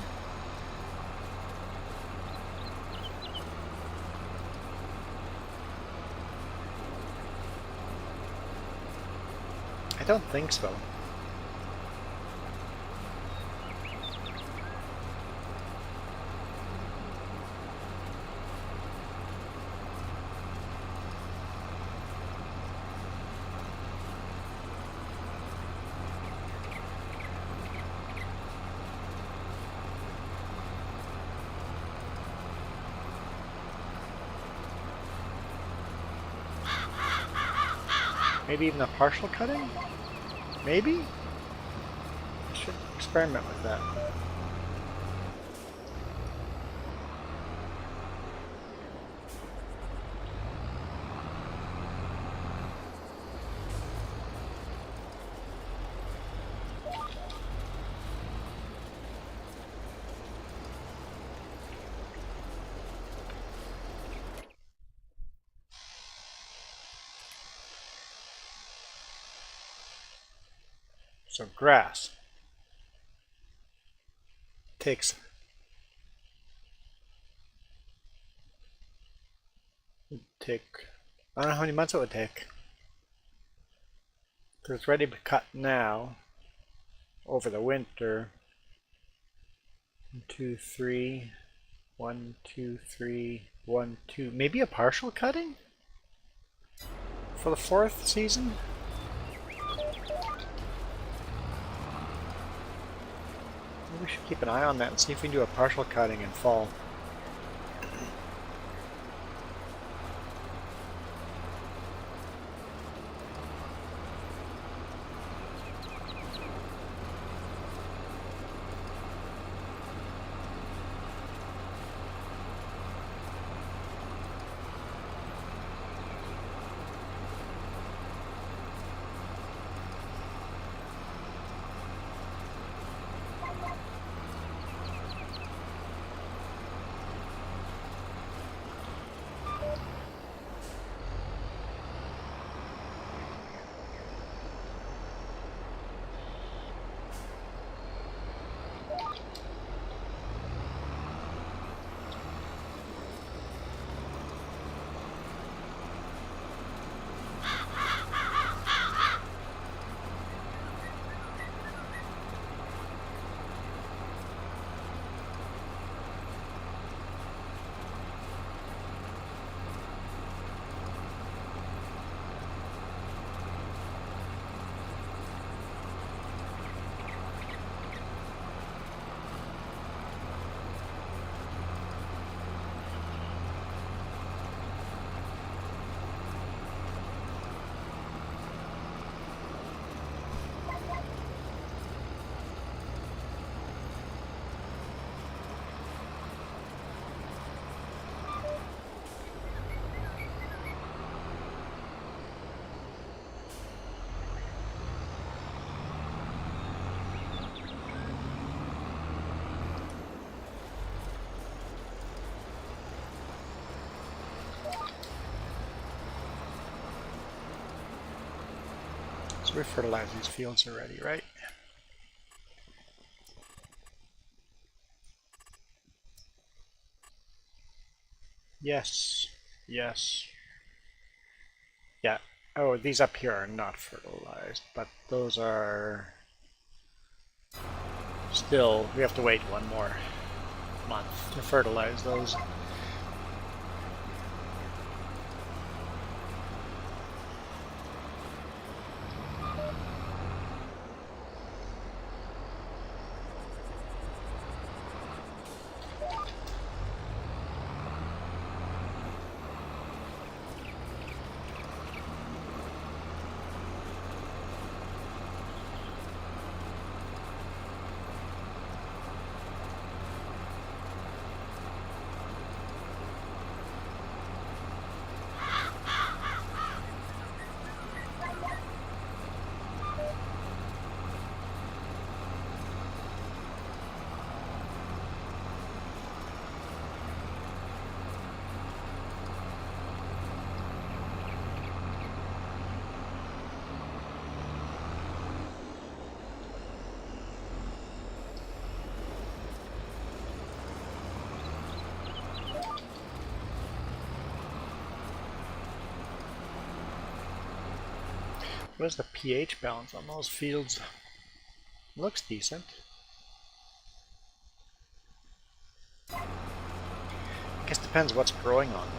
I don't think so. Maybe even a partial cutting? Maybe? I should experiment with that. So grass takes I don't know how many months it would take. So it's ready to cut now over the winter. 1, 2, 3, 1, 2, 3, 1, 2. Maybe a partial cutting? for the 4th season? Maybe we should keep an eye on that and see if we can do a partial cutting in fall. So we fertilized these fields already, right? Yes. Yes. Yeah. Oh, these up here are not fertilized, but those are still, we have to wait one more month to fertilize those. What is the pH balance on those fields? Looks decent. I guess depends what's growing on them.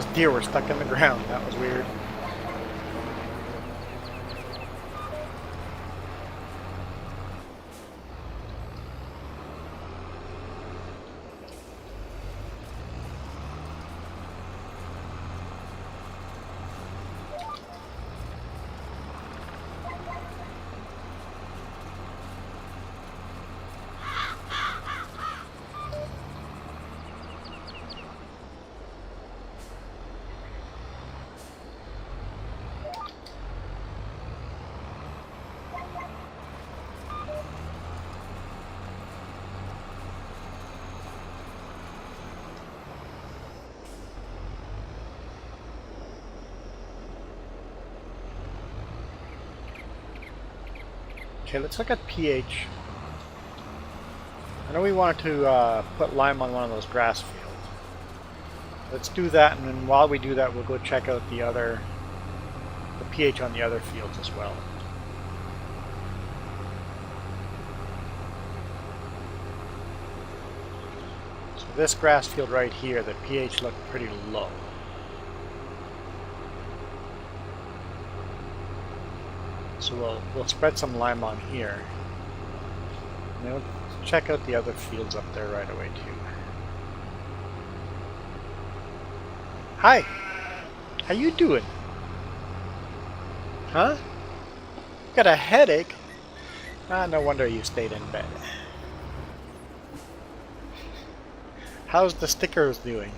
Those deer were stuck in the ground. That was weird. Okay, let's look at pH. I know we wanted to put lime on one of those grass fields. Let's do that, and then while we do that, we'll go check out the pH on the other fields as well. So this grass field right here, the pH looked pretty low. So we'll spread some lime on here. And then we'll check out the other fields up there right away too. Hi! How you doing? Huh? Got a headache? Ah, no wonder you stayed in bed. How's the stickers doing?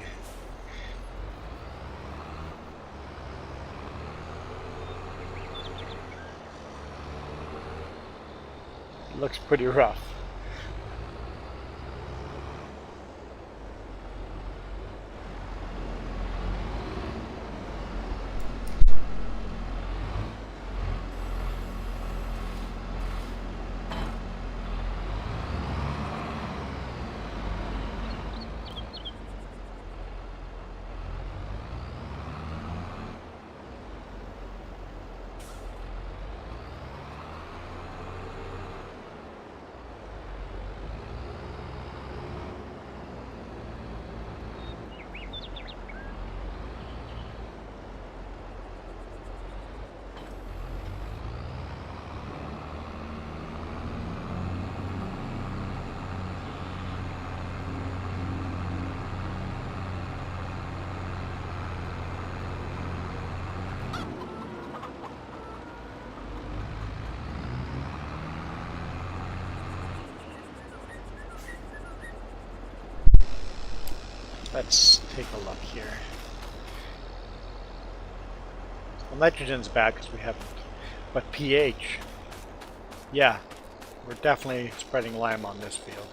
Looks pretty rough. Let's take a look here. Well, nitrogen's bad because we haven't. But pH, yeah, we're definitely spreading lime on this field.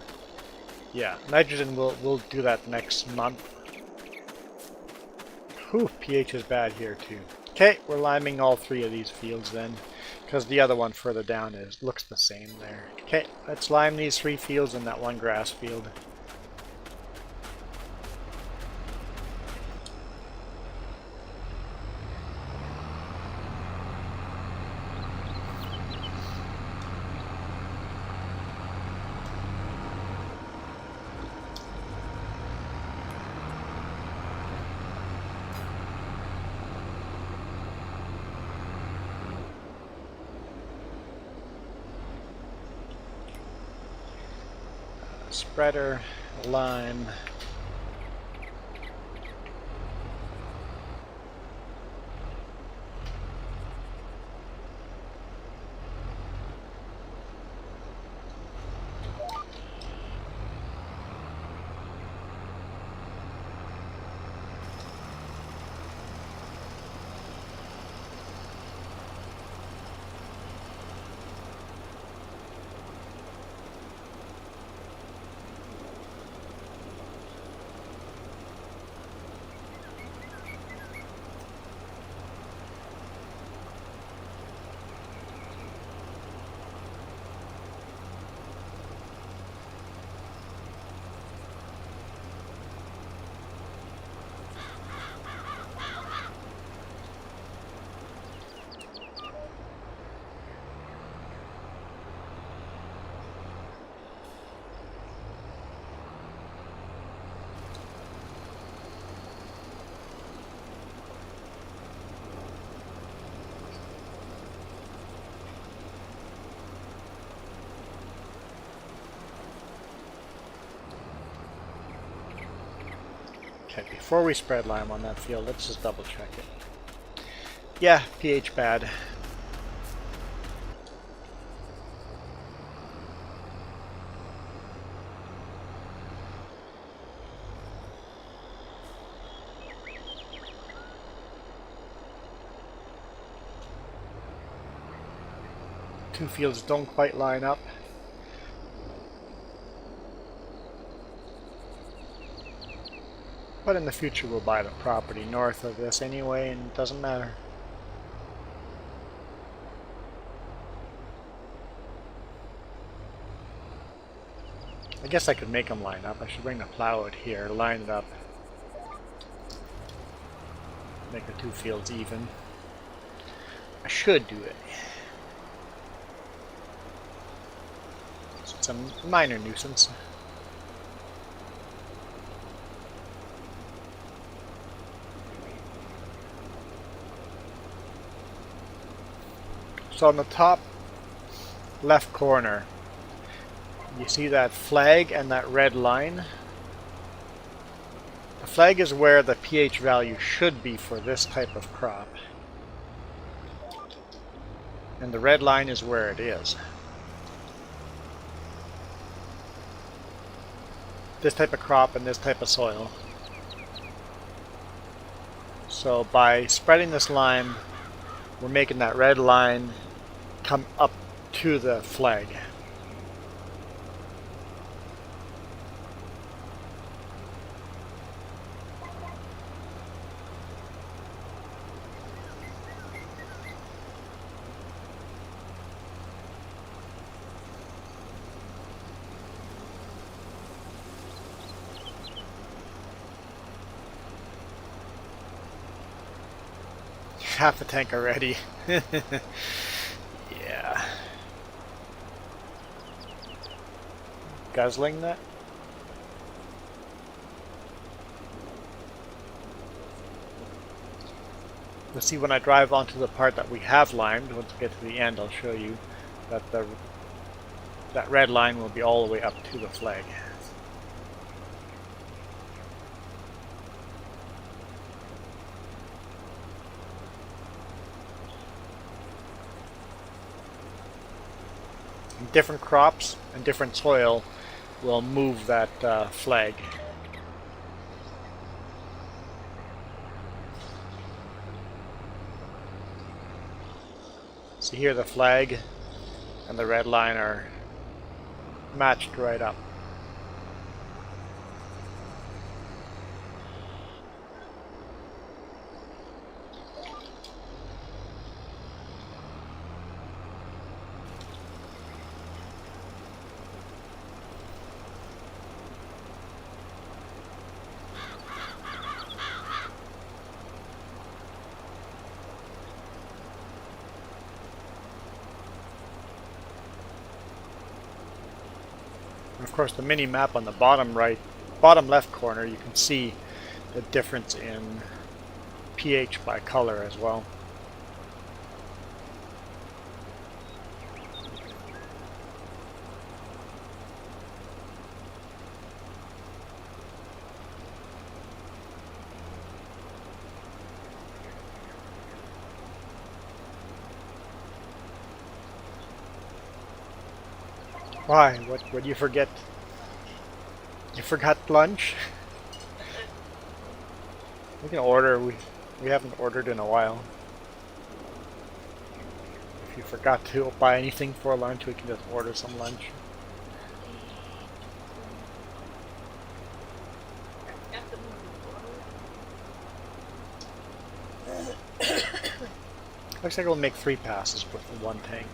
Yeah, nitrogen we'll do that next month. Whew, pH is bad here too. Okay, we're liming all three of these fields then, because the other one further down looks the same there. Okay, let's lime these three fields and that one grass field. Spreader, lime. Okay, before we spread lime on that field, let's just double check it. Yeah, pH bad. Two fields don't quite line up. But in the future we'll buy the property north of this anyway, and it doesn't matter. I guess I could make them line up. I should bring the plow out here, line it up. Make the two fields even. I should do it. It's a minor nuisance. So on the top left corner, you see that flag and that red line? The flag is where the pH value should be for this type of crop. And the red line is where it is. This type of crop and this type of soil. So by spreading this lime, we're making that red line come up to the flag. Half the tank already. Yeah. Guzzling that? You'll see when I drive onto the part that we have limed, once we get to the end I'll show you that that red line will be all the way up to the flag. Different crops and different soil will move that flag. So here the flag and the red line are matched right up. And of course the mini map on the bottom left corner, you can see the difference in pH by color as well. Why? What did you forget? You forgot lunch? We can order. We haven't ordered in a while. If you forgot to buy anything for lunch, we can just order some lunch. Looks like we'll make 3 passes with the 1 tank.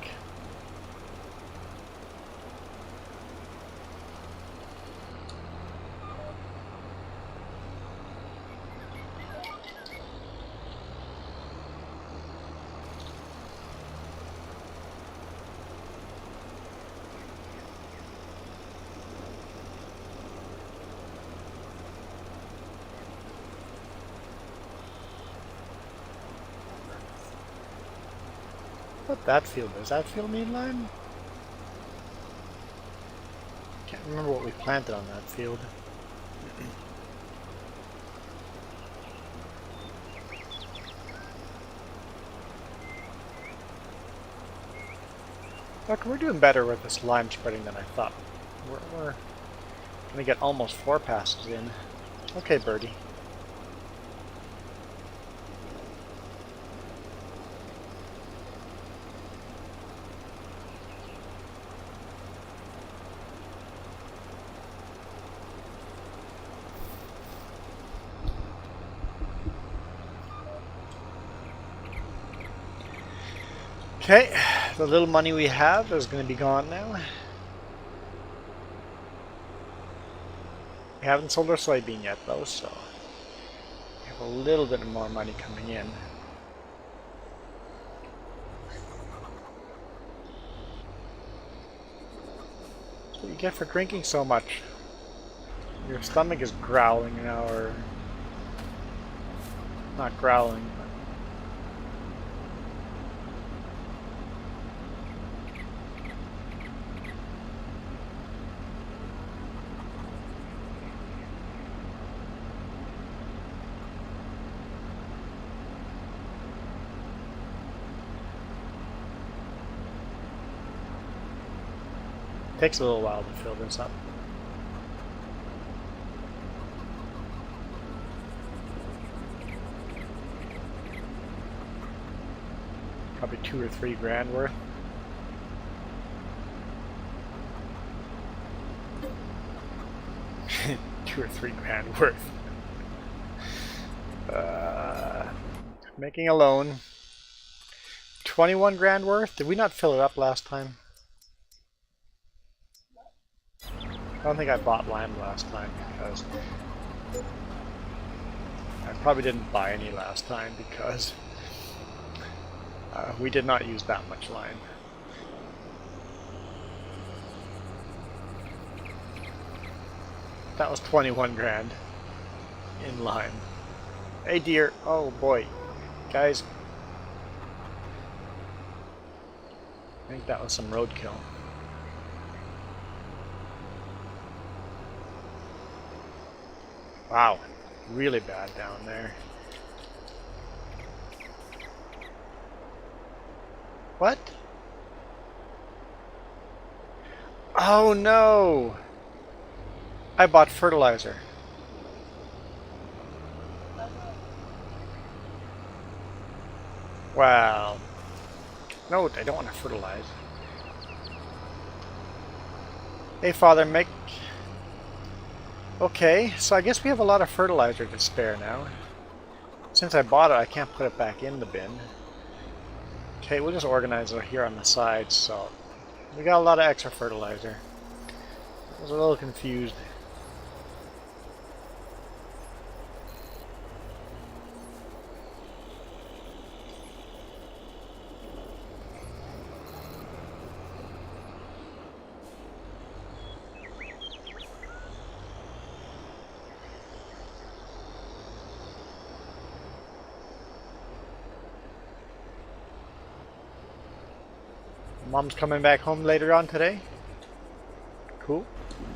What that field does that field need lime? Can't remember what we planted on that field. Look, we're doing better with this lime spreading than I thought. We're gonna get almost 4 passes in. Okay, birdie. Okay, the little money we have is going to be gone now. We haven't sold our soybean yet though, so we have a little bit more money coming in. That's what you get for drinking so much. Your stomach is growling now, or not growling. Takes a little while to fill this up. Probably 2 or 3 grand worth. $2 or $3 grand worth. Making a loan. 21 grand worth? Did we not fill it up last time? I don't think I bought lime last time because I probably didn't buy any last time because we did not use that much lime. That was 21 grand in lime. Hey dear, oh boy, guys. I think that was some roadkill. Wow, really bad down there. What? Oh no! I bought fertilizer. Well, no, I don't want to fertilize. Hey, Father Mick. Okay, so I guess we have a lot of fertilizer to spare now. Since I bought it, I can't put it back in the bin. Okay, we'll just organize it here on the side, so we got a lot of extra fertilizer. I was a little confused. Mom's coming back home later on today. Cool.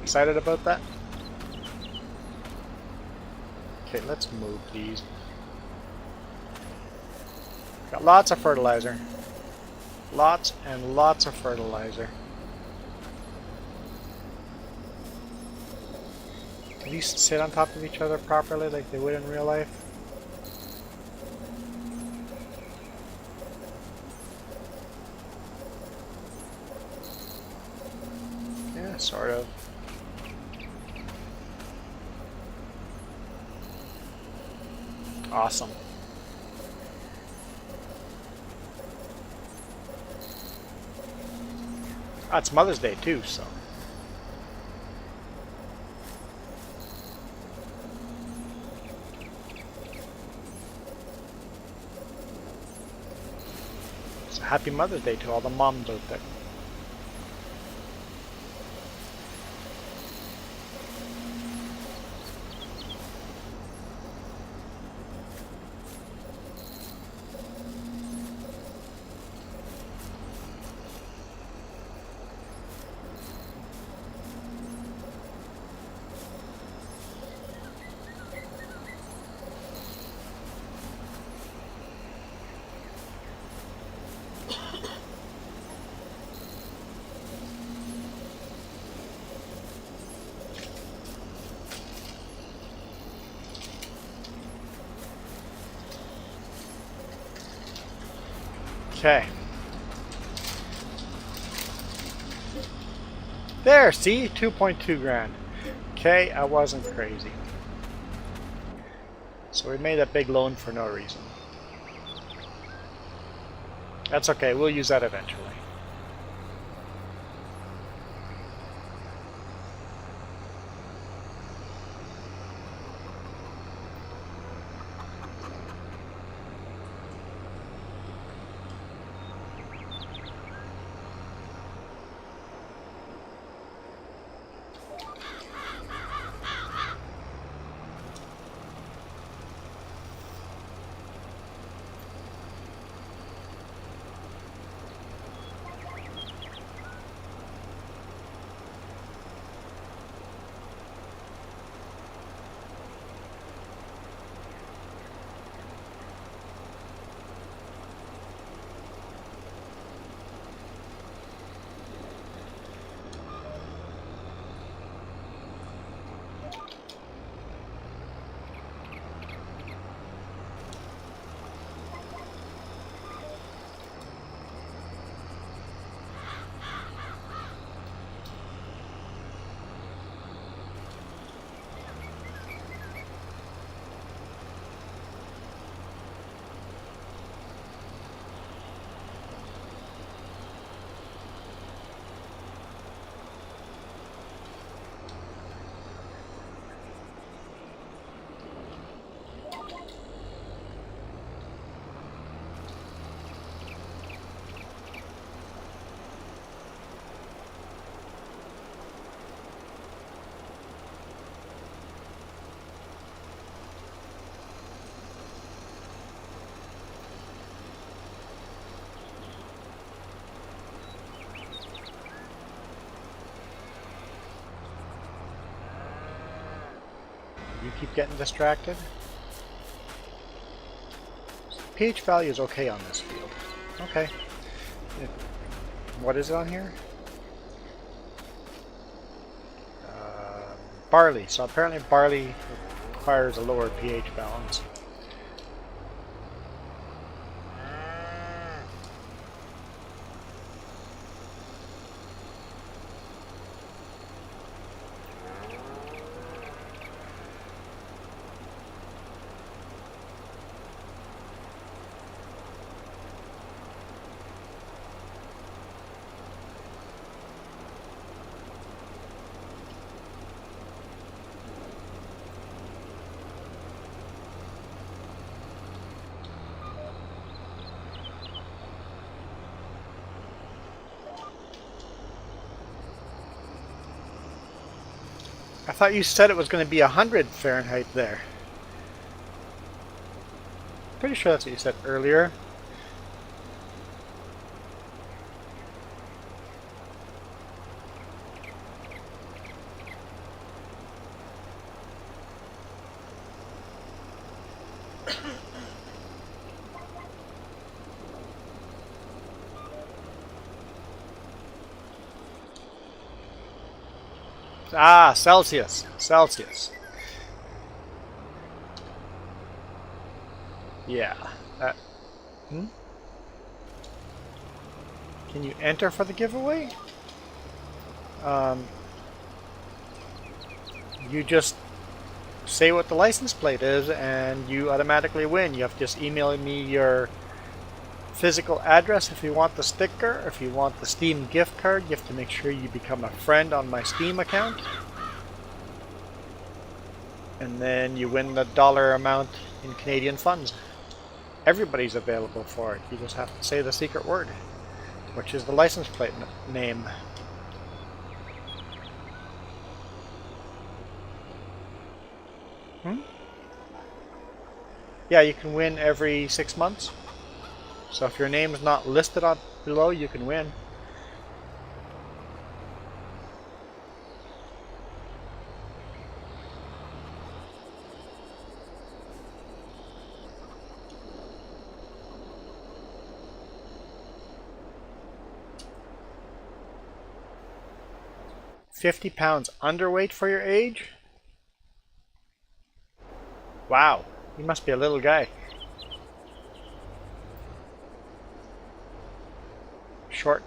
Excited about that? Okay, let's move these. Got lots of fertilizer. Lots and lots of fertilizer. Do these sit on top of each other properly like they would in real life? Yeah, sort of. Awesome. Ah, it's Mother's Day too, so. So happy Mother's Day to all the moms out there. Okay. There, see? 2.2 grand. Okay, I wasn't crazy. So we made a big loan for no reason. That's okay, we'll use that eventually. You keep getting distracted. pH value is okay on this field. Okay. What is it on here? Barley. So apparently barley requires a lower pH balance. I thought you said it was going to be 100 Fahrenheit there. Pretty sure that's what you said earlier. Ah, Celsius. Celsius. Yeah. Hmm? Can you enter for the giveaway? You just say what the license plate is and you automatically win. You have to just email me your physical address if you want the sticker. If you want the Steam gift card, you have to make sure you become a friend on my Steam account. And then you win the dollar amount in Canadian funds. Everybody's available for it. You just have to say the secret word, which is the license plate name. Yeah, you can win every 6 months. So if your name is not listed on below, you can win. £50 underweight for your age? Wow, you must be a little guy. short.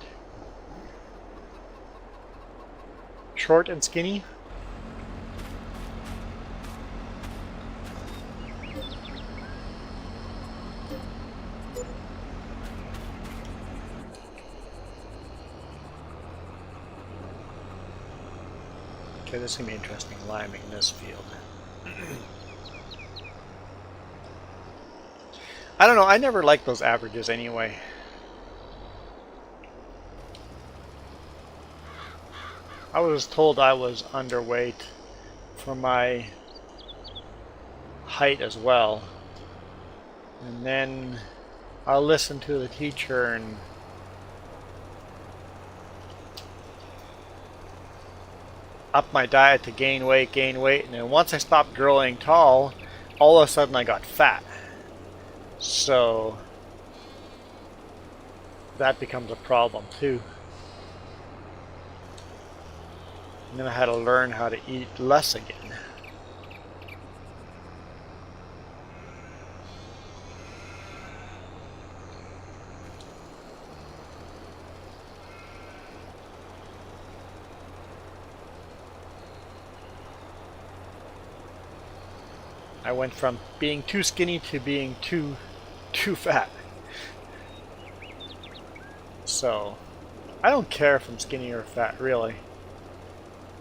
Short and skinny. Okay, this is going to be interesting, liming this field. I don't know, I never liked those averages anyway. I was told I was underweight for my height as well. And then I'll listen to the teacher and up my diet to gain weight, and then once I stopped growing tall, all of a sudden I got fat. So that becomes a problem too. And then I had to learn how to eat less again. I went from being too skinny to being too fat. So I don't care if I'm skinny or fat, really.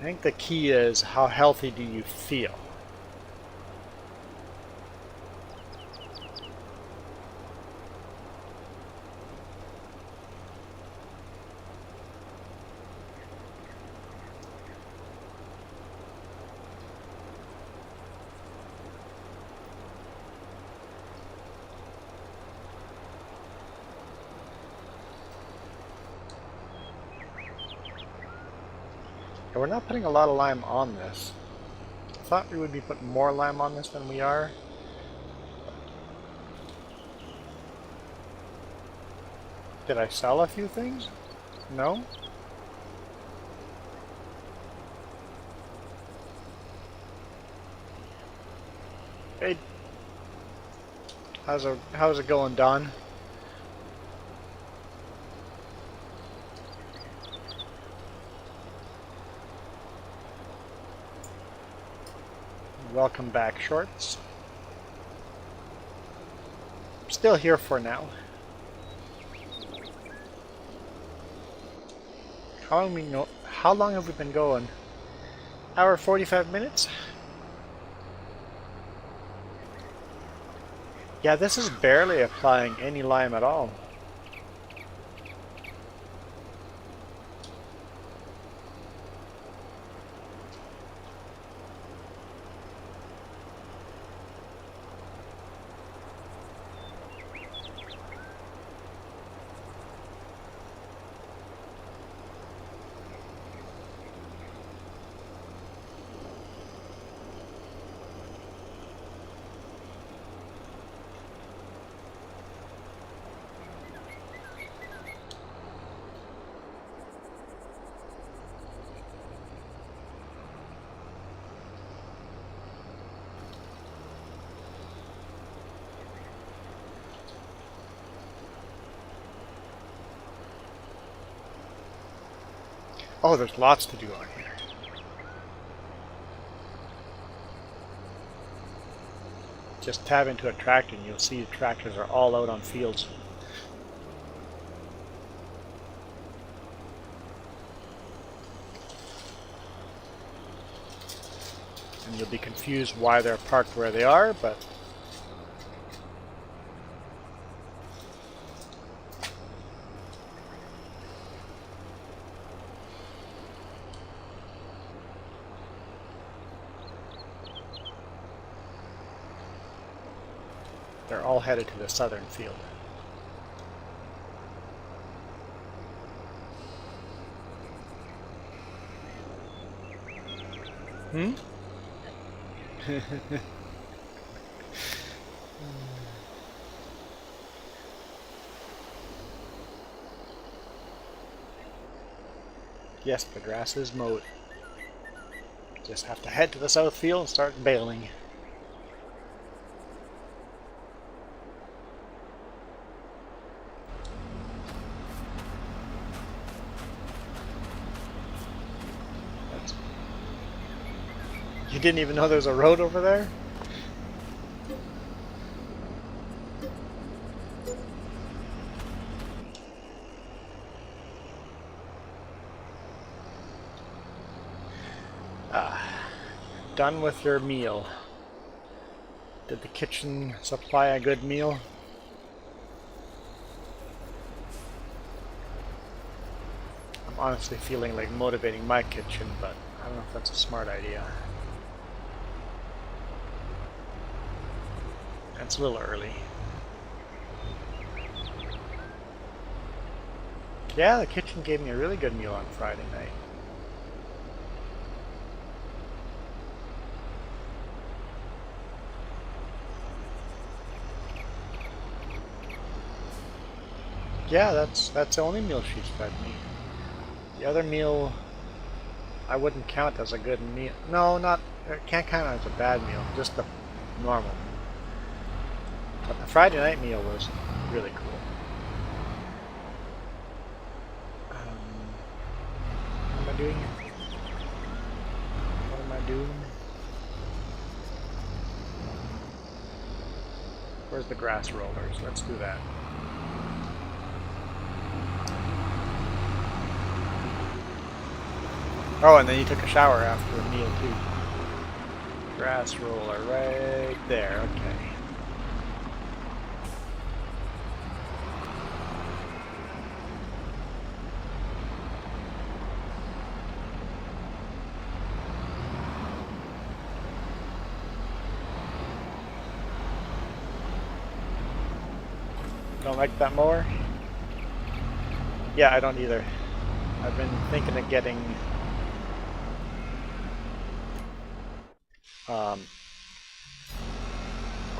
I think the key is how healthy do you feel? And we're not putting a lot of lime on this. I thought we would be putting more lime on this than we are. Did I sell a few things? No? Hey, how's it going, Don? Welcome back, Shorts. I'm still here for now. How long have we been going? Hour 45 minutes? Yeah, this is barely applying any lime at all. Oh, there's lots to do on here. Just tab into a tractor and you'll see the tractors are all out on fields. And you'll be confused why they're parked where they are, but they're all headed to the southern field. Hmm? Yes, the grass is mowed. Just have to head to the south field and start baling. You didn't even know there's a road over there? Done with your meal. Did the kitchen supply a good meal? I'm honestly feeling like motivating my kitchen, but I don't know if that's a smart idea. It's a little early. Yeah, the kitchen gave me a really good meal on Friday night. Yeah, that's the only meal she's fed me. The other meal I wouldn't count as a good meal. No, not can't count as a bad meal, just the normal. But the Friday night meal was really cool. What am I doing? What am I doing? Where's the grass rollers? Let's do that. Oh, and then you took a shower after the meal too. Grass roller right there, okay. Don't like that mower? Yeah, I don't either. I've been thinking of getting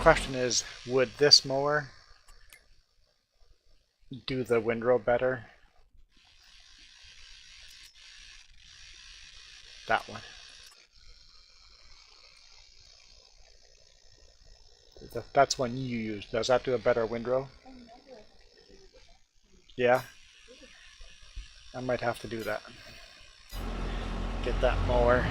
question is, would this mower do the windrow better? That one. That's one you use. Does that do a better windrow? Yeah? I might have to do that. Get that mower.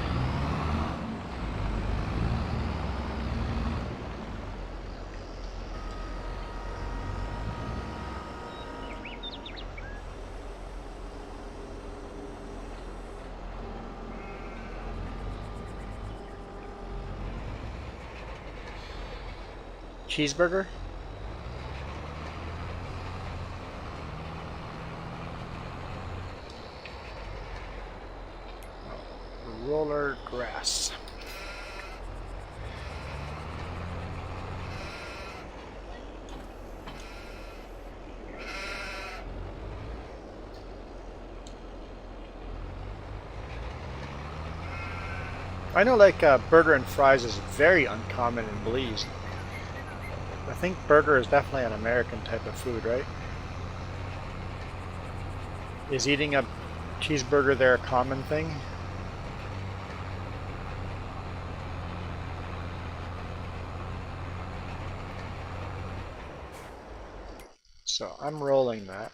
Cheeseburger? Roller grass. I know like burger and fries is very uncommon in Belize. I think burger is definitely an American type of food, right? Is eating a cheeseburger there a common thing? So I'm rolling that.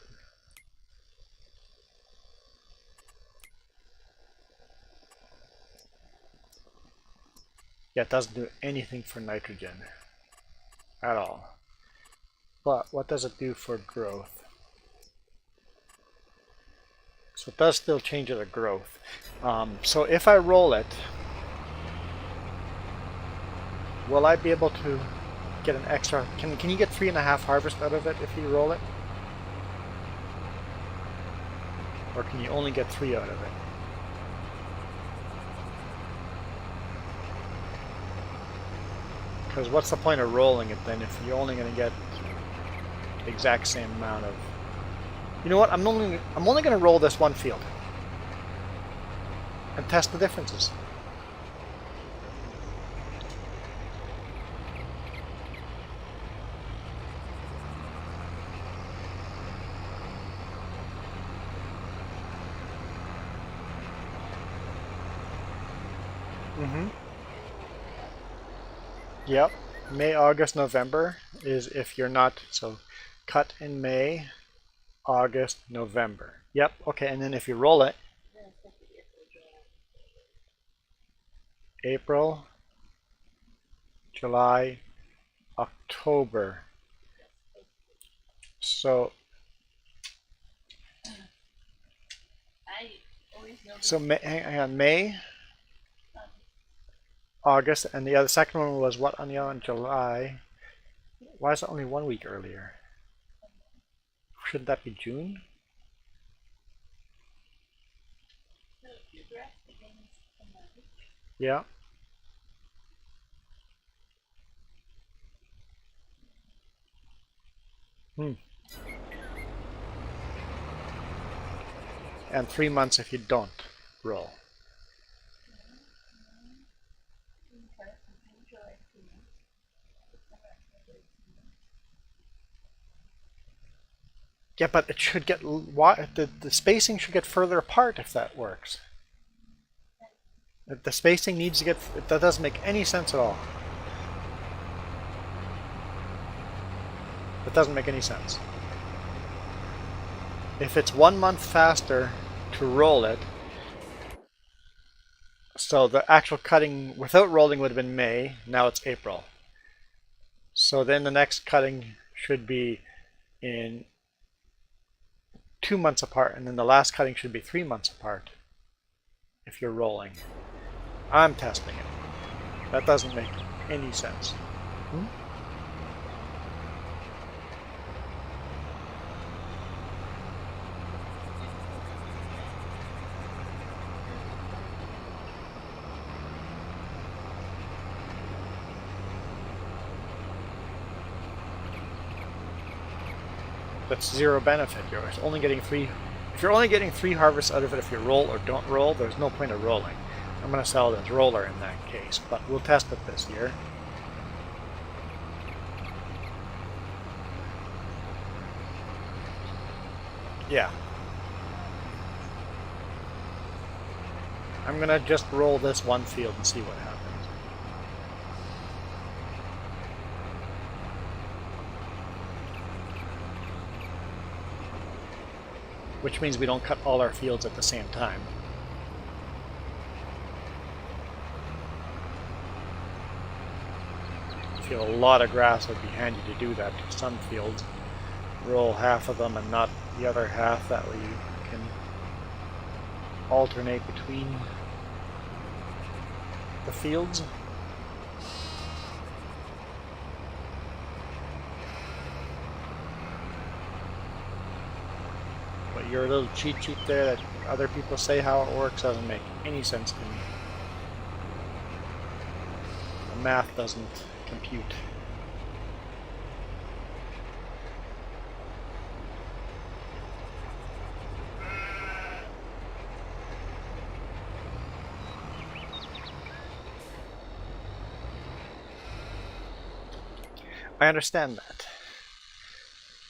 Yeah, it doesn't do anything for nitrogen at all. But what does it do for growth? So it does still change it to growth. So if I roll it, will I be able to get an extra? Can you get 3.5 harvest out of it if you roll it? Or can you only get 3 out of it? Because what's the point of rolling it then if you're only going to get the exact same amount of... You know what? I'm only going to roll this one field and test the differences. Yep. May, August, November is if you're not, so cut in May, August, November. Yep, okay, and then if you roll it, April, July, October. So hang on, May, August, and the other second one was what on the other one? July. Why is it only 1 week earlier? Shouldn't that be June? Yeah. And 3 months if you don't roll. Yeah, but it should get the spacing should get further apart if that works. The spacing needs to get. That doesn't make any sense at all. It doesn't make any sense. If it's 1 month faster to roll it, so the actual cutting without rolling would have been May. Now it's April. So then the next cutting should be in 2 months apart, and then the last cutting should be 3 months apart if you're rolling. I'm testing it. That doesn't make any sense. That's zero benefit. You're only getting three. If you're only getting 3 harvests out of it if you roll or don't roll, there's no point of rolling. I'm going to sell it as roller in that case, but we'll test it this year. Yeah. I'm going to just roll this one field and see what happens. Which means we don't cut all our fields at the same time. If you have a lot of grass, it would be handy to do that to some fields. Roll half of them and not the other half, that way you can alternate between the fields. But your little cheat sheet there that other people say how it works doesn't make any sense to me. The math doesn't compute. I understand that.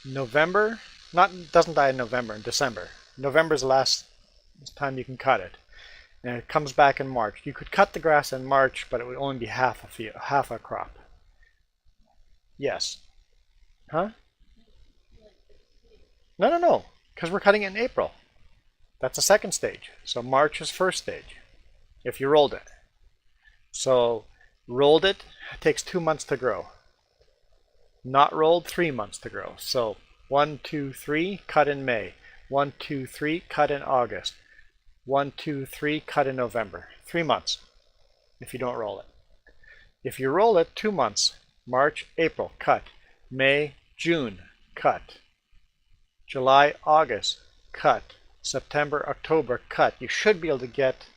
November, doesn't die in November, in December. November's the last time you can cut it. And it comes back in March. You could cut the grass in March, but it would only be half a crop. Yes. Huh? No, because we're cutting it in April. That's the second stage. So March is first stage, if you rolled it. So rolled it takes 2 months to grow. Not rolled, 3 months to grow. So 1, 2, 3, cut in May. 1, 2, 3, cut in August. 1, 2, 3, cut in November. 3 months if you don't roll it. If you roll it, 2 months. March, April, cut. May, June, cut. July, August, cut. September, October, cut. You should be able to get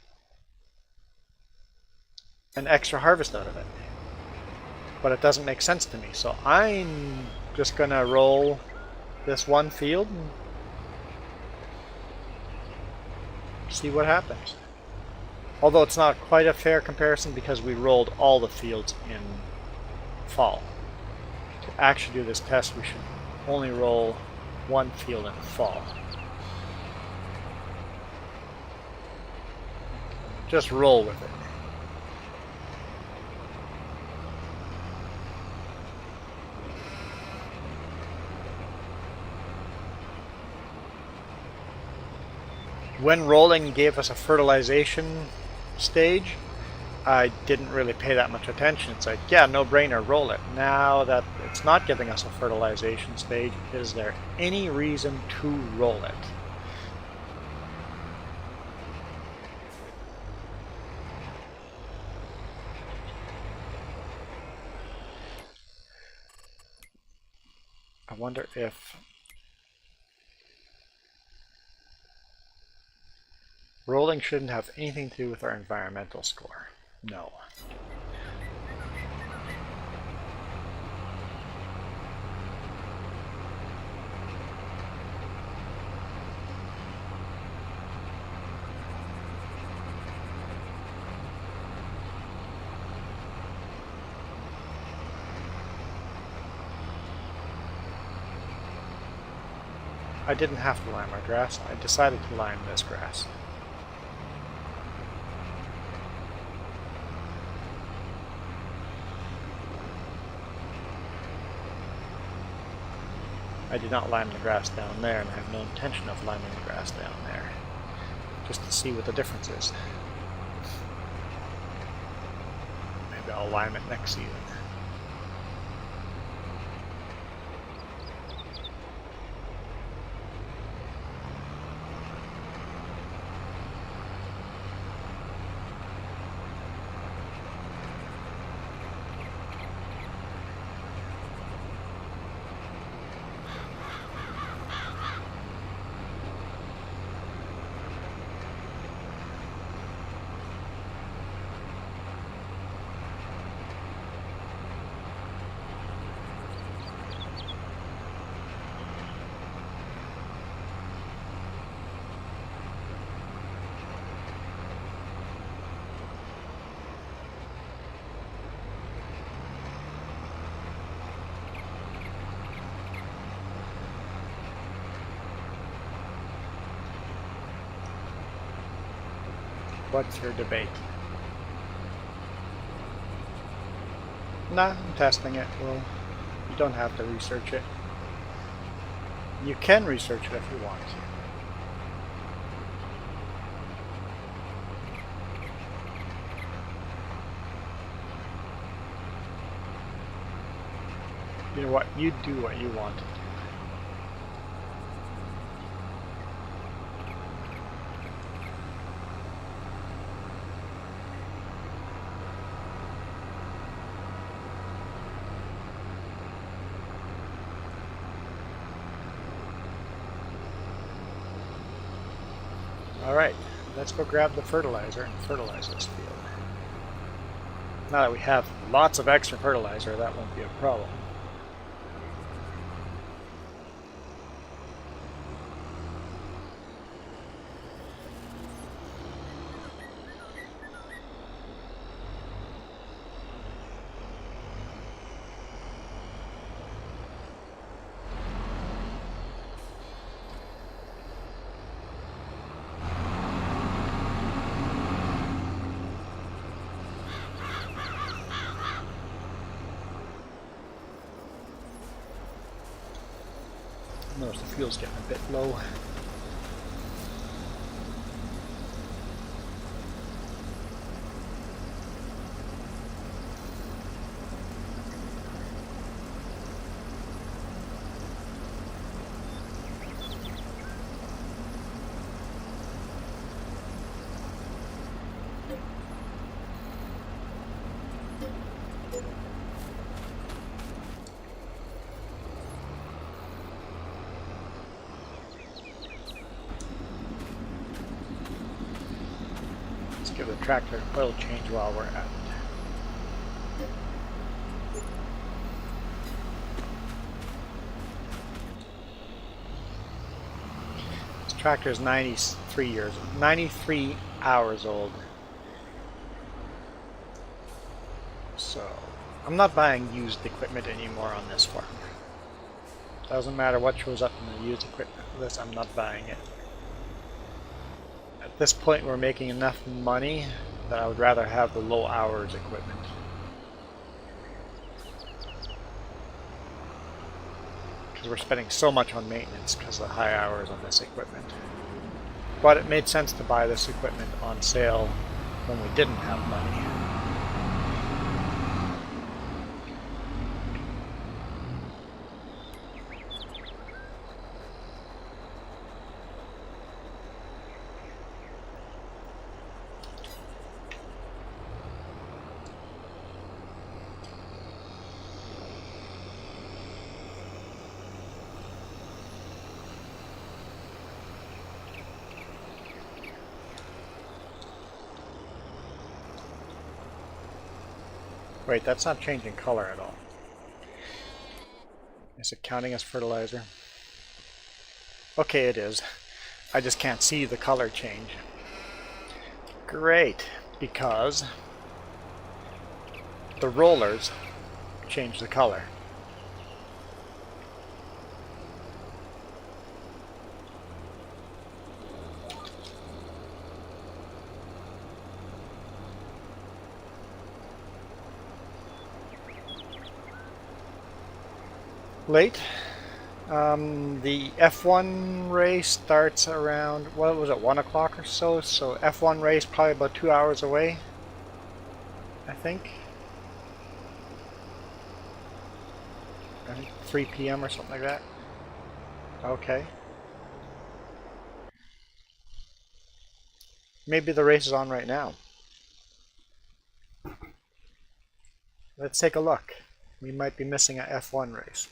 an extra harvest out of it. But it doesn't make sense to me. So I'm just going to roll this one field and see what happens. Although it's not quite a fair comparison because we rolled all the fields in fall. To actually do this test, we should only roll one field in fall. Just roll with it. When rolling gave us a fertilization stage, I didn't really pay that much attention. It's like, yeah, no brainer, roll it. Now that it's not giving us a fertilization stage, is there any reason to roll it? I wonder if rolling shouldn't have anything to do with our environmental score. No. I didn't have to lime our grass. I decided to lime this grass. I did not lime the grass down there, and I have no intention of liming the grass down there, just to see what the difference is. Maybe I'll lime it next season. What's your debate? Nah, I'm testing it. Well, you don't have to research it. You can research it if you want to. You know what? You do what you want to do. Alright, let's go grab the fertilizer and fertilize this field. Now that we have lots of extra fertilizer, that won't be a problem. Notice the fuel's getting a bit low. Give the tractor an oil change while we're at it. This tractor is 93 hours old. So I'm not buying used equipment anymore on this farm. Doesn't matter what shows up in the used equipment list, I'm not buying it. At this point we're making enough money that I would rather have the low hours equipment. Because we're spending so much on maintenance because of the high hours on this equipment. But it made sense to buy this equipment on sale when we didn't have money. Wait, that's not changing color at all. Is it counting as fertilizer? Okay, it is. I just can't see the color change. Great, because the rollers change the color. Late. The F1 race starts around, what was it, 1 o'clock or so? So F1 race probably about 2 hours away, I think. I think 3 p.m. or something like that. Okay. Maybe the race is on right now. Let's take a look. We might be missing an F1 race.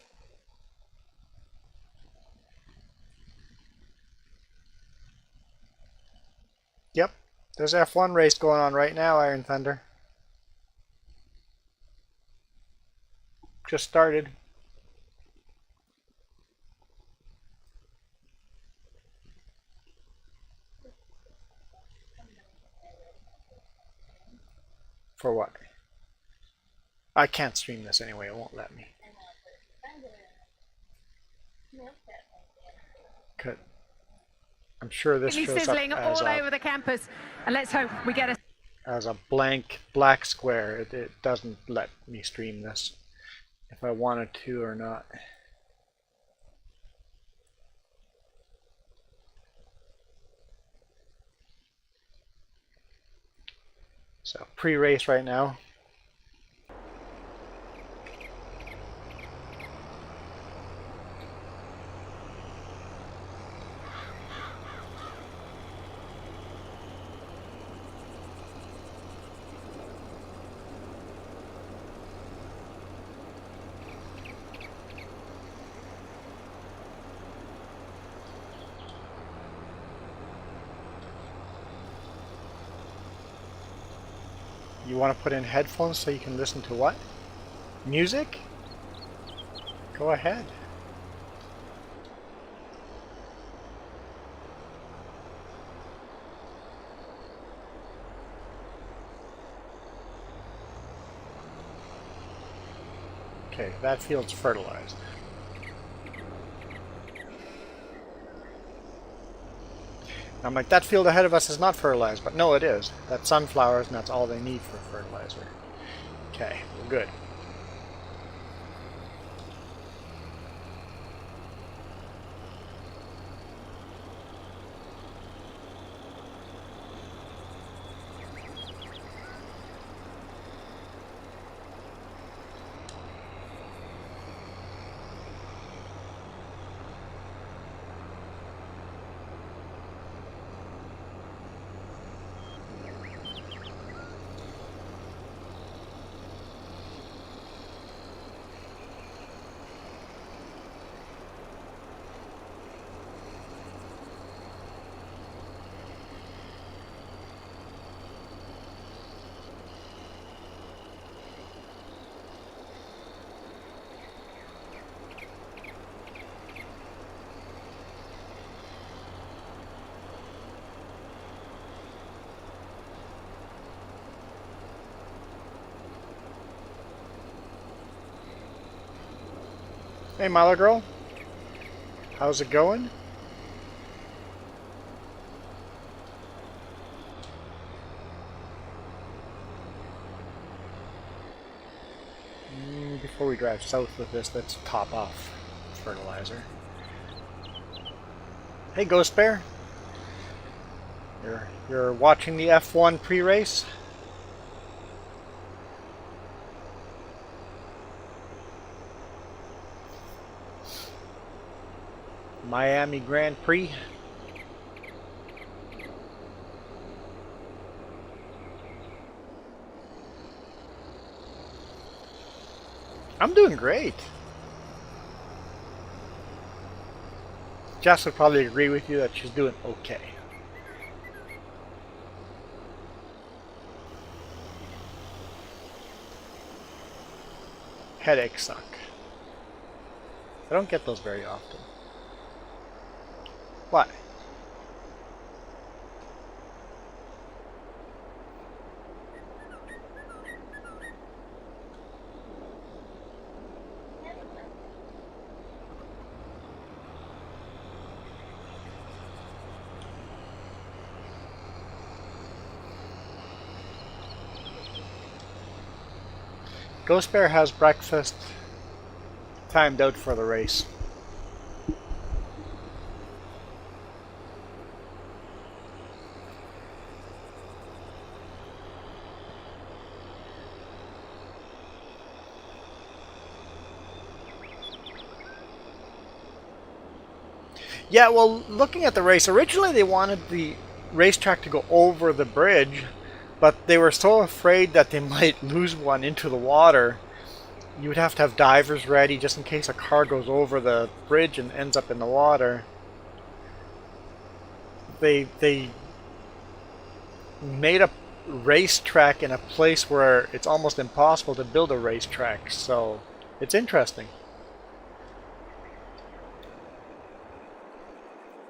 Yep, there's an F1 race going on right now, Iron Thunder. Just started. For what? I can't stream this anyway, it won't let me. Good. I'm sure this shows sizzling up as all over the campus, and let's hope we get as a blank black square. It doesn't let me stream this if I wanted to or not. So pre-race right now. You want to put in headphones so you can listen to what? Music? Go ahead. Okay, that field's fertilized. I'm like, that field ahead of us is not fertilized, but no, it is. That's sunflowers, and that's all they need for fertilizer. Okay, we're good. Hey, Milo girl. How's it going? Before we drive south with this, let's top off fertilizer. Hey, Ghost Bear. You're watching the F1 pre-race? Miami Grand Prix. I'm doing great. Jess would probably agree with you that she's doing okay. Headaches suck. I don't get those very often. What? Ghost Bear has breakfast timed out for the race. Yeah, well, looking at the race, originally they wanted the racetrack to go over the bridge, but they were so afraid that they might lose one into the water. You would have to have divers ready just in case a car goes over the bridge and ends up in the water. They made a racetrack in a place where it's almost impossible to build a racetrack, so it's interesting.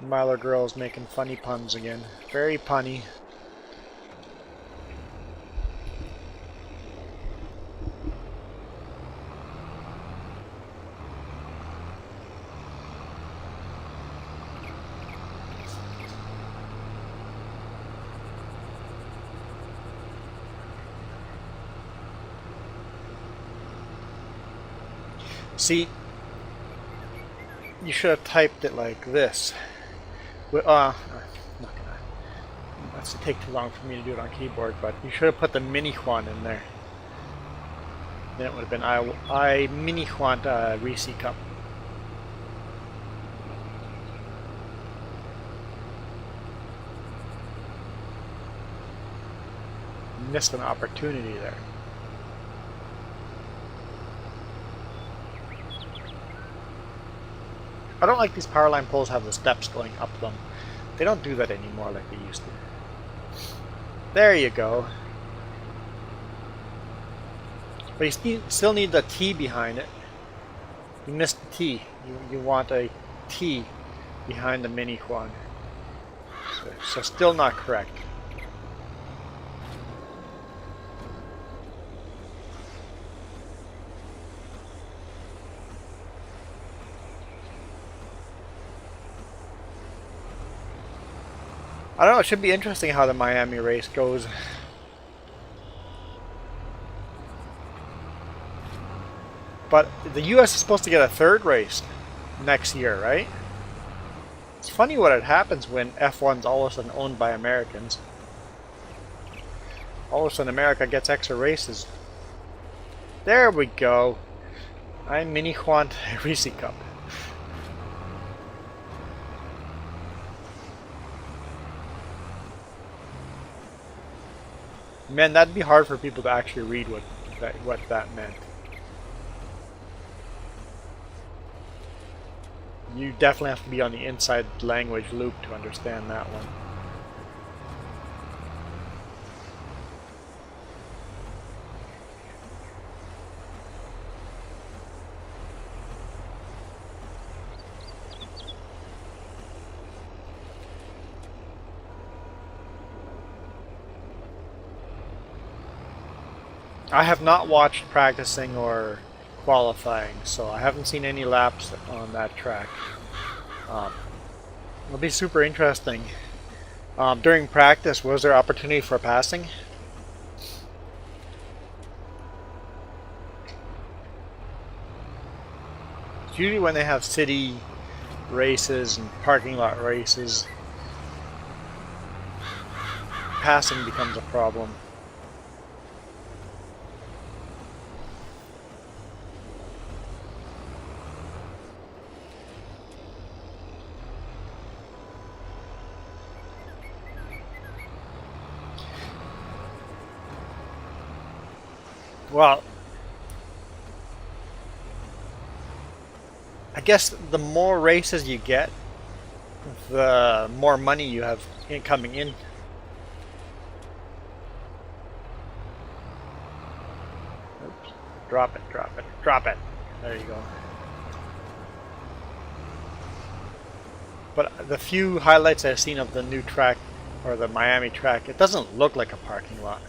Milo Girl's making funny puns again. Very punny. See, you should have typed it like this. Not gonna. That's to take too long for me to do it on keyboard, but you should have put the mini Juan in there. Then it would have been I mini Juan Reese Cup. Missed an opportunity there. I don't like these power line poles have the steps going up them. They don't do that anymore like they used to. There you go. But you still need the T behind it. You missed the T. You want a T behind the mini Juan. So still not correct. I don't know, it should be interesting how the Miami race goes. But the US is supposed to get a third race next year, right? It's funny what it happens when F1's all of a sudden owned by Americans. All of a sudden America gets extra races. There we go. I'm Mini Juan Reese Cup. Man, that'd be hard for people to actually read what that meant. You definitely have to be on the inside language loop to understand that one. I have not watched practicing or qualifying, so I haven't seen any laps on that track. It'll be super interesting. During practice, was there opportunity for passing? It's usually when they have city races and parking lot races, passing becomes a problem. Well, I guess the more races you get, the more money you have coming in. Oops. Drop it, drop it, drop it. There you go. But the few highlights I've seen of the new track, or the Miami track, it doesn't look like a parking lot.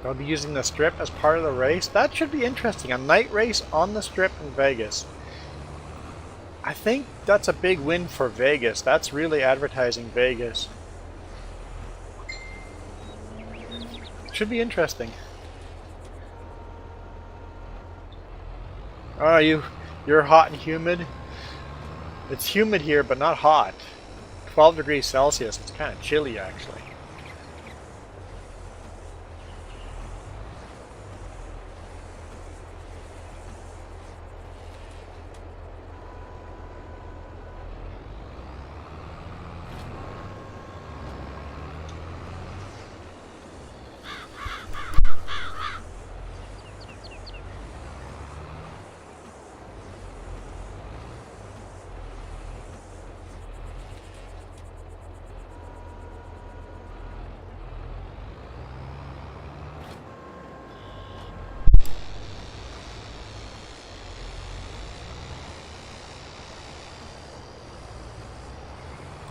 I'll be using the strip as part of the race. That should be interesting. A night race on the strip in Vegas. I think that's a big win for Vegas. That's really advertising Vegas. Should be interesting. Oh, you're hot and humid? It's humid here, but not hot. 12 degrees Celsius. It's kind of chilly, actually.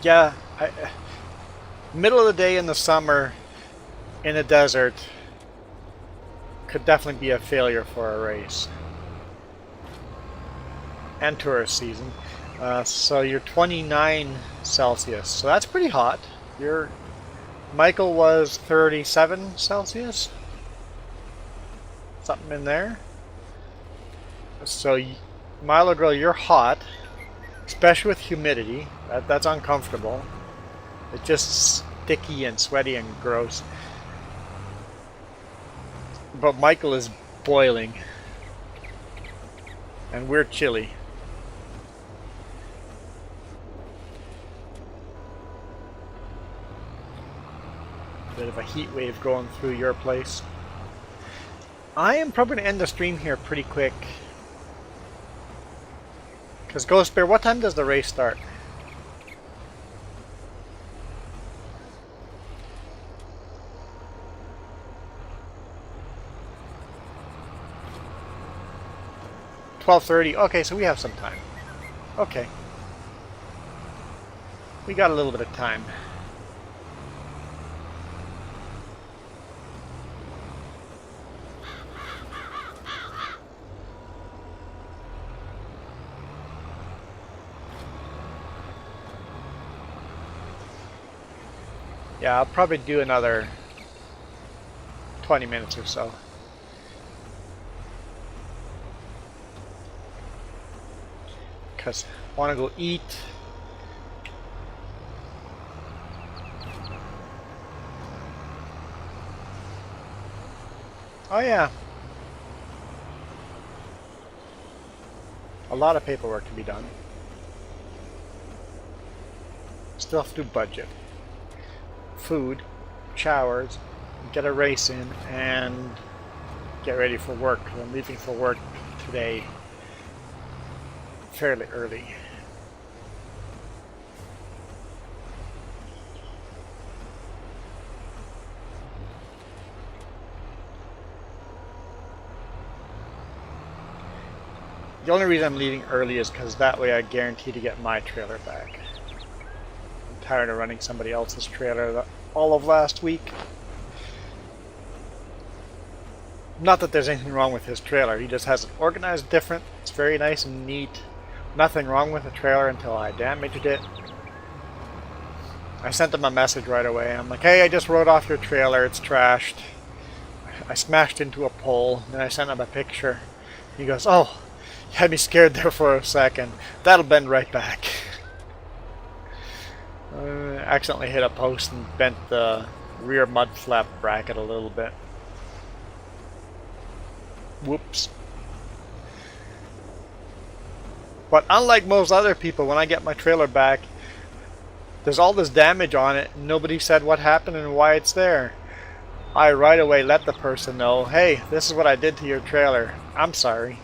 Yeah, middle of the day in the summer in a desert could definitely be a failure for a race. And tourist season. So you're 29 Celsius, so that's pretty hot. Michael was 37 Celsius, something in there. So Milo Girl, you're hot, especially with humidity. That's uncomfortable. It's just sticky and sweaty and gross. But Michael is boiling. And we're chilly. Bit of a heat wave going through your place. I am probably going to end the stream here pretty quick. Because Ghost Bear, what time does the race start? $12:30. Okay, so we have some time. Okay. We got a little bit of time. Yeah, I'll probably do another 20 minutes or so. Because I want to go eat. Oh yeah. A lot of paperwork to be done. Still have to do budget. Food, showers, get a race in, and get ready for work. I'm leaving for work today fairly early. The only reason I'm leaving early is because that way I guarantee to get my trailer back. I'm tired of running somebody else's trailer all of last week. Not that there's anything wrong with his trailer, he just has it organized different. It's very nice and neat. Nothing wrong with the trailer until I damaged it. I sent him a message right away. I'm like, hey, I just rode off your trailer, it's trashed. I smashed into a pole. Then I sent him a picture. He goes, oh, you had me scared there for a second. That'll bend right back. Accidentally hit a post and bent the rear mud flap bracket a little bit. Whoops. But unlike most other people, when I get my trailer back, there's all this damage on it, and nobody said what happened and why it's there. I right away let the person know, hey, this is what I did to your trailer. I'm sorry.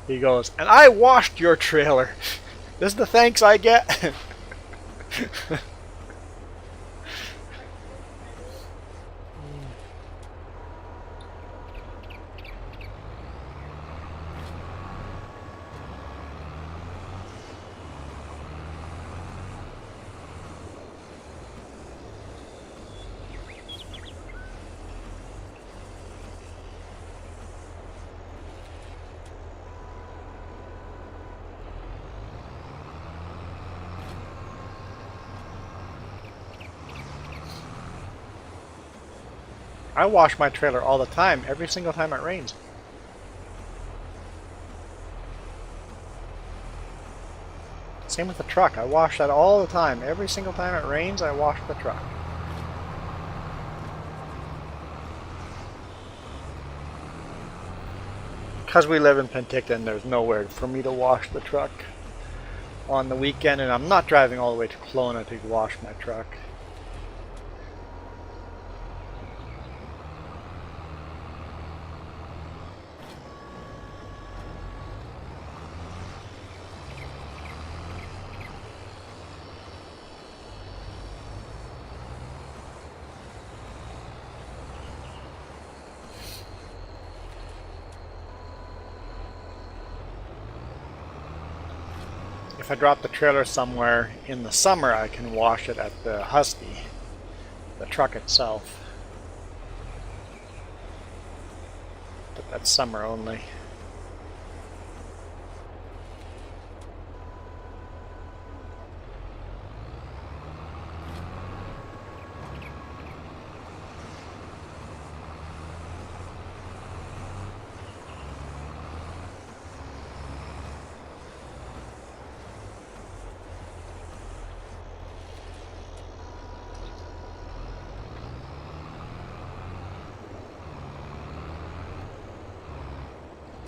He goes, and I washed your trailer. This is the thanks I get. I wash my trailer all the time, every single time it rains. Same with the truck. I wash that all the time. Every single time it rains, I wash the truck. Because we live in Penticton, there's nowhere for me to wash the truck on the weekend, and I'm not driving all the way to Kelowna to wash my truck. If I drop the trailer somewhere in the summer, I can wash it at the Husky, the truck itself. But that's summer only.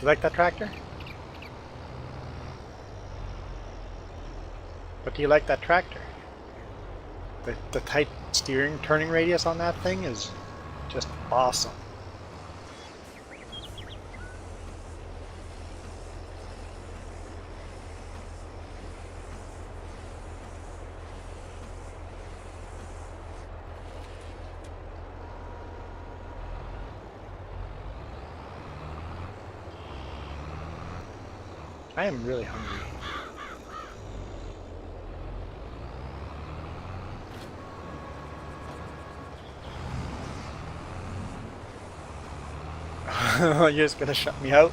You like that tractor? But do you like that tractor? The tight steering turning radius on that thing is just awesome. I am really hungry. You're just gonna shut me out?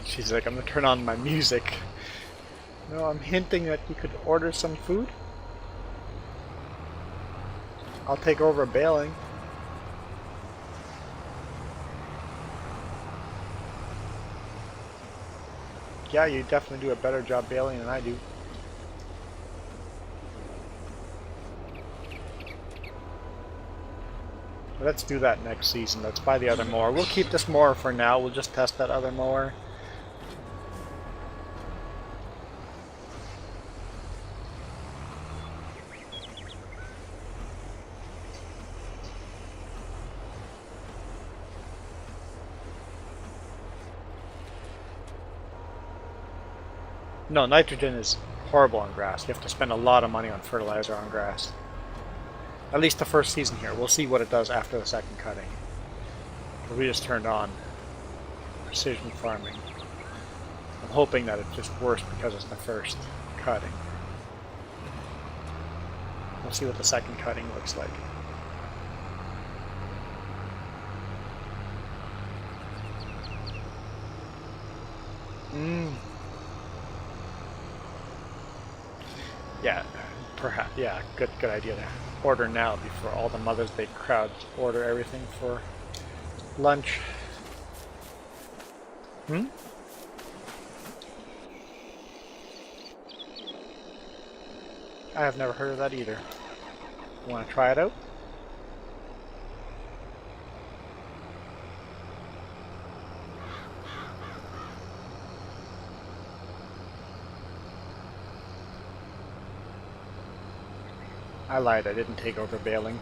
She's like, I'm gonna turn on my music. No, I'm hinting that you could order some food. I'll take over bailing. Yeah, you definitely do a better job bailing than I do. Let's do that next season. Let's buy the other mower. We'll keep this mower for now. We'll just test that other mower. No, nitrogen is horrible on grass. You have to spend a lot of money on fertilizer on grass. At least the first season here. We'll see what it does after the second cutting. We just turned on precision farming. I'm hoping that it's just worse because it's the first cutting. We'll see what the second cutting looks like. Yeah, perhaps. Yeah, good idea to order now before all the Mother's Day crowds order everything for lunch. I have never heard of that either. You want to try it out? I lied, I didn't take over bailing.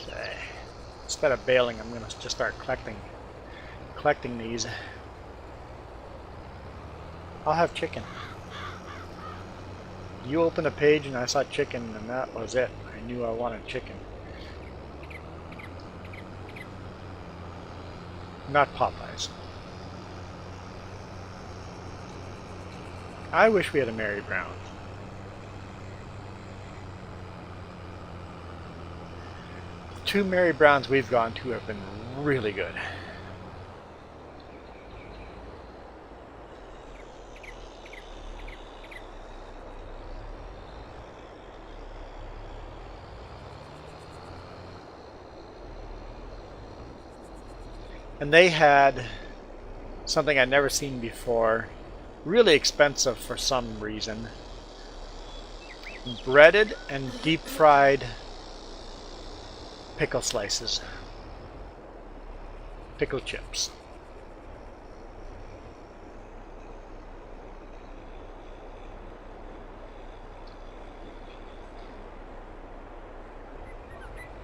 Okay. Instead of bailing, I'm gonna just start collecting these. I'll have chicken. You opened a page and I saw chicken and that was it. I knew I wanted chicken. Not Popeyes. I wish we had a Mary Brown. The 2 Mary Browns we've gone to have been really good. And they had something I'd never seen before, really expensive for some reason. Breaded and deep fried pickle slices. Pickle chips.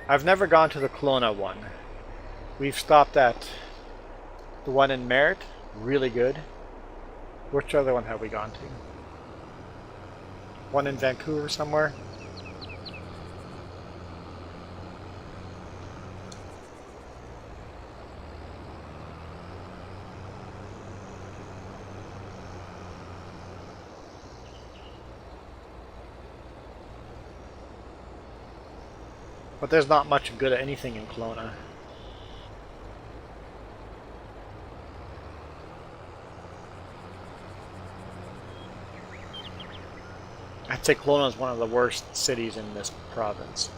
I've never gone to the Kelowna one. We've stopped at the one in Merritt, really good. Which other one have we gone to? One in Vancouver somewhere? But there's not much good at anything in Kelowna. I'd say Kelowna is one of the worst cities in this province.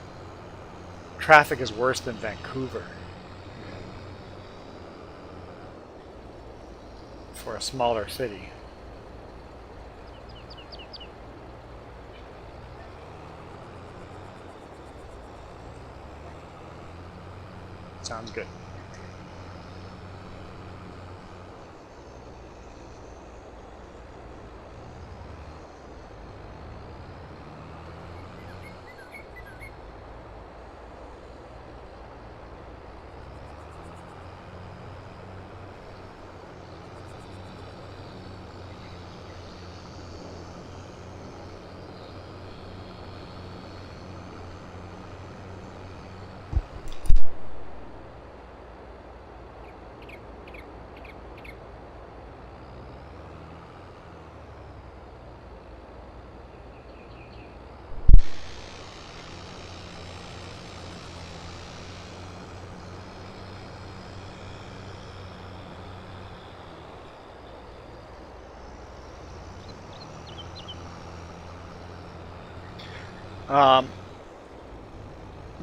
Traffic is worse than Vancouver. For a smaller city. Sounds good.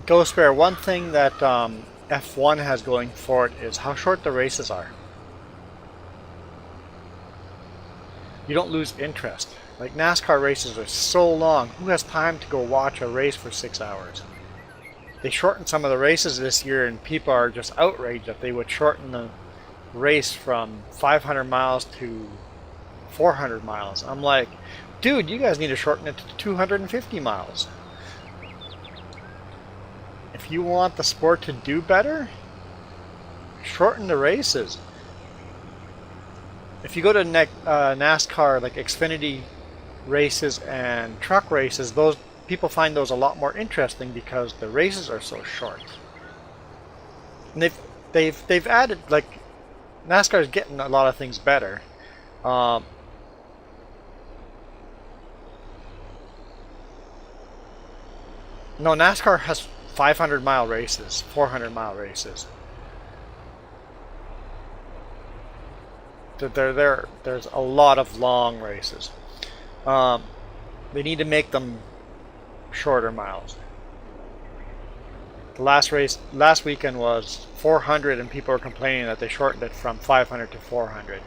Ghost Bear, one thing that F1 has going for it is how short the races are. You don't lose interest. Like NASCAR races are so long. Who has time to go watch a race for 6 hours? They shortened some of the races this year and people are just outraged that they would shorten the race from 500 miles to 400 miles. I'm like, dude, you guys need to shorten it to 250 miles. If you want the sport to do better, shorten the races. If you go to NASCAR, like Xfinity races and truck races, those people find those a lot more interesting because the races are so short. And they've added, like, NASCAR is getting a lot of things better. No, NASCAR has 500-mile races, 400-mile races. There's a lot of long races. They need to make them shorter miles. The last weekend was 400, and people are complaining that they shortened it from 500 to 400.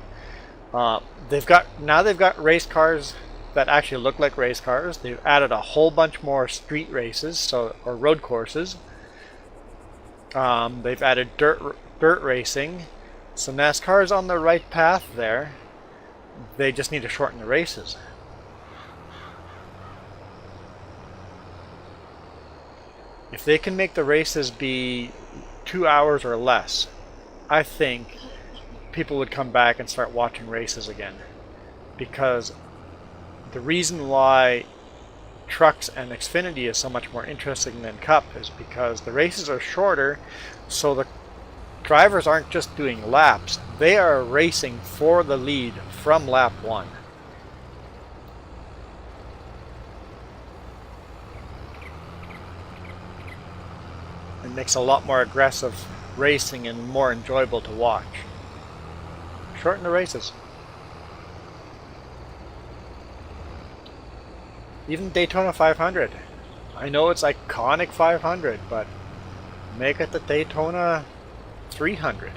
They've got race cars that actually look like race cars. They've added a whole bunch more street races, or road courses. They've added dirt racing. So NASCAR is on the right path there. They just need to shorten the races. If they can make the races be 2 hours or less, I think people would come back and start watching races again. Because the reason why Trucks and Xfinity is so much more interesting than Cup is because the races are shorter, so the drivers aren't just doing laps, they are racing for the lead from lap 1. It makes a lot more aggressive racing and more enjoyable to watch. Shorten the races. Even Daytona 500. I know it's iconic 500, but make it the Daytona 300.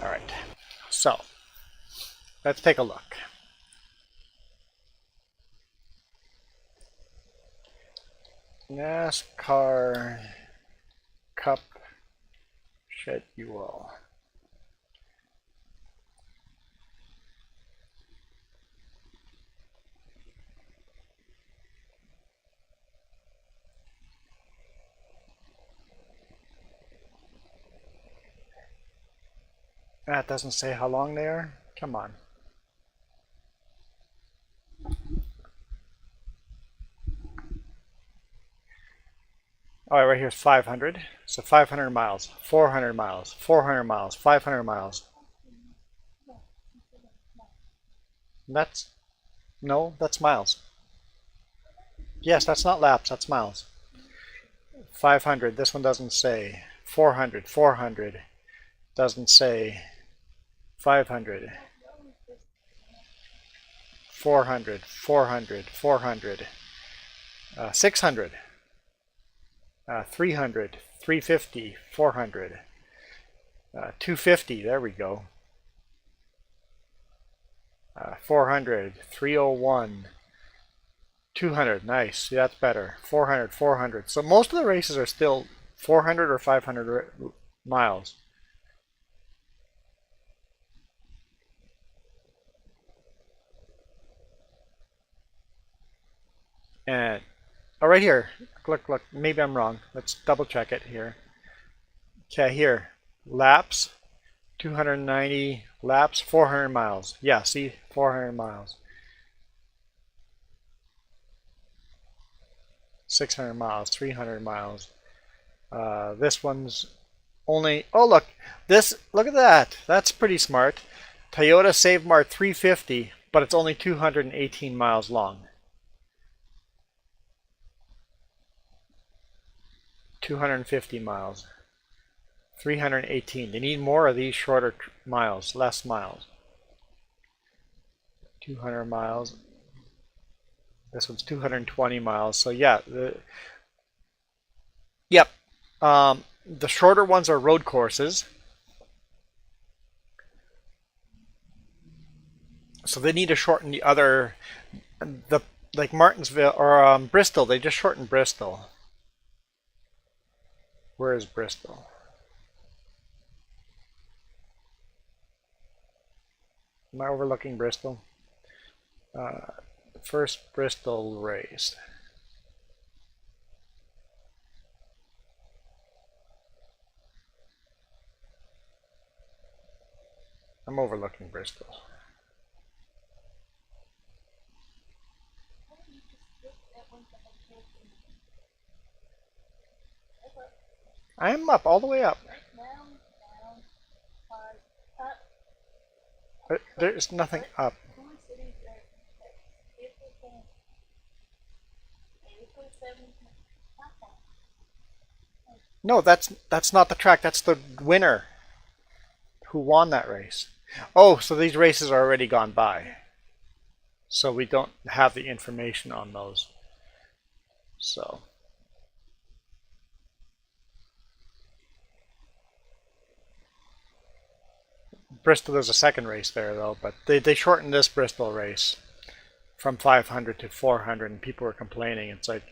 Alright, so let's take a look. NASCAR Cup schedule. That doesn't say how long they are. Come on. Alright, right here's 500. So 500 miles, 400 miles, 400 miles, 500 miles. That's miles. Yes, that's not laps, that's miles. 500, this one doesn't say. 400, 400, doesn't say. 500, 400, 400, 400, 600, 300, 350, 400, 250, there we go, 400, 301, 200, nice, see, that's better, 400, 400. So most of the races are still 400 or 500 miles. And right here, look, maybe I'm wrong. Let's double check it here. Okay, here, laps, 290 laps, 400 miles. Yeah, see, 400 miles. 600 miles, 300 miles. This one's only, oh look at that. That's pretty smart. Toyota Save Mart 350, but it's only 218 miles long. 250 miles. 318. They need more of these shorter miles, less miles. 200 miles. This one's 220 miles. So yeah, yep. The shorter ones are road courses. So they need to shorten the other, like Martinsville or Bristol. They just shortened Bristol. Where is Bristol? Am I overlooking Bristol? First Bristol race. I'm overlooking Bristol. I'm up, all the way up. There's nothing up. No, that's not the track. That's the winner who won that race. Oh, so these races are already gone by. So we don't have the information on those. So Bristol is a second race there though, but they shortened this Bristol race from 500 to 400 and people were complaining. It's like,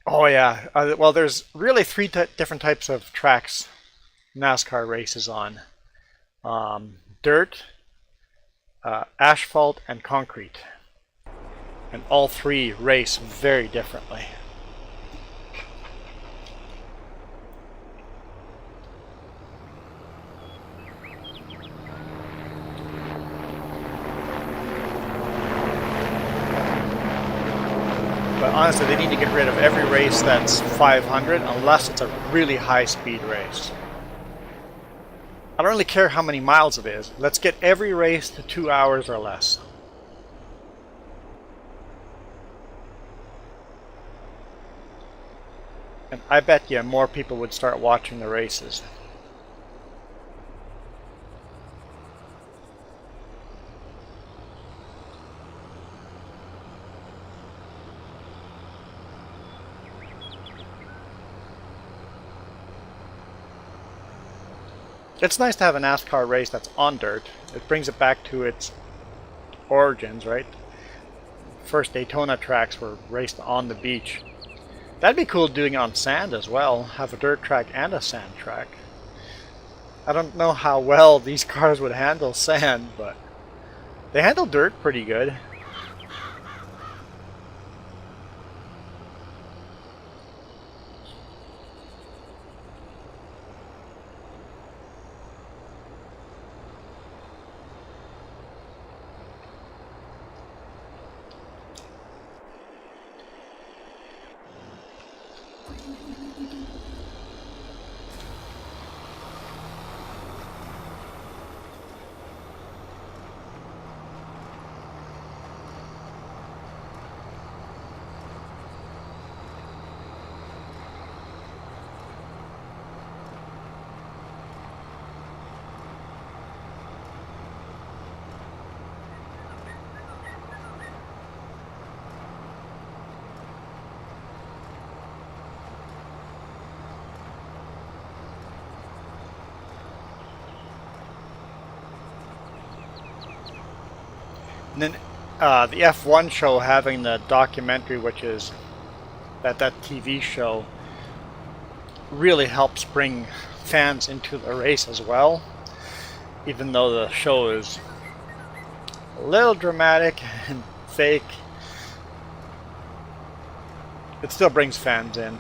oh yeah, well there's really three different types of tracks NASCAR races on. Dirt, asphalt, and concrete. And all three race very differently. But honestly, they need to get rid of every race that's 500 unless it's a really high-speed race. I don't really care how many miles it is. Let's get every race to 2 hours or less. And I bet you more people would start watching the races. It's nice to have a NASCAR race that's on dirt. It brings it back to its origins, right? First Daytona tracks were raced on the beach. That'd be cool doing it on sand as well. Have a dirt track and a sand track. I don't know how well these cars would handle sand, but they handle dirt pretty good. And then the F1 show having the documentary, which is that TV show, really helps bring fans into the race as well. Even though the show is a little dramatic and fake, it still brings fans in.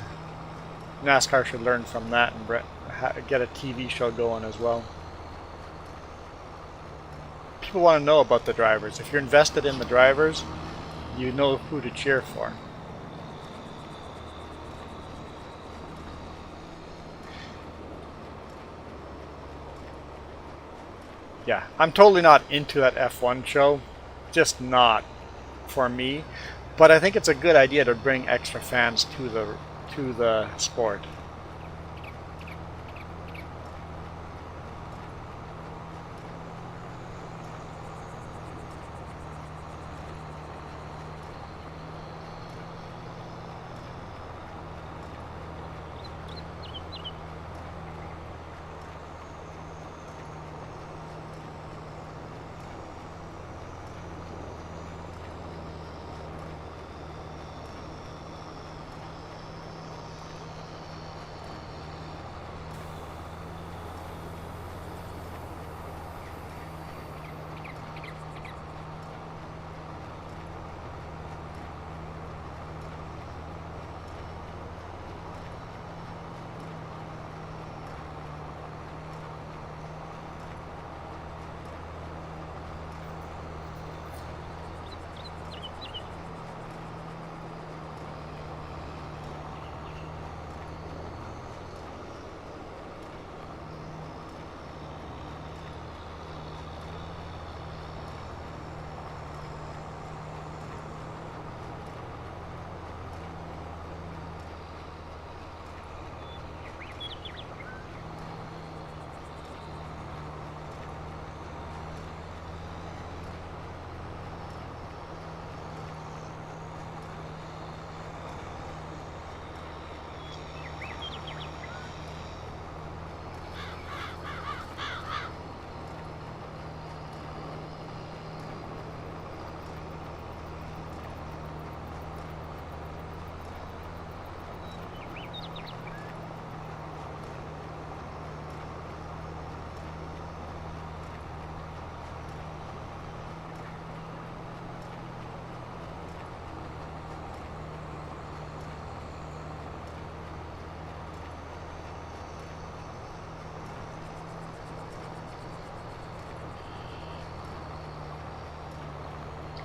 NASCAR should learn from that and get a TV show going as well. People want to know about the drivers. If you're invested in the drivers, you know who to cheer for. Yeah, I'm totally not into that F1 show. Just not for me. But I think it's a good idea to bring extra fans to the sport.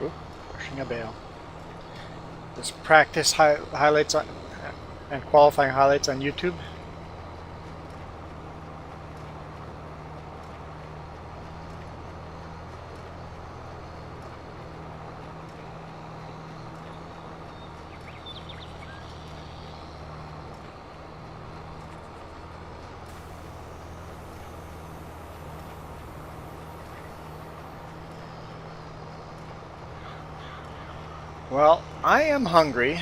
Oop, pushing a bail. Just practice highlights on, and qualifying highlights on YouTube. Well, I am hungry,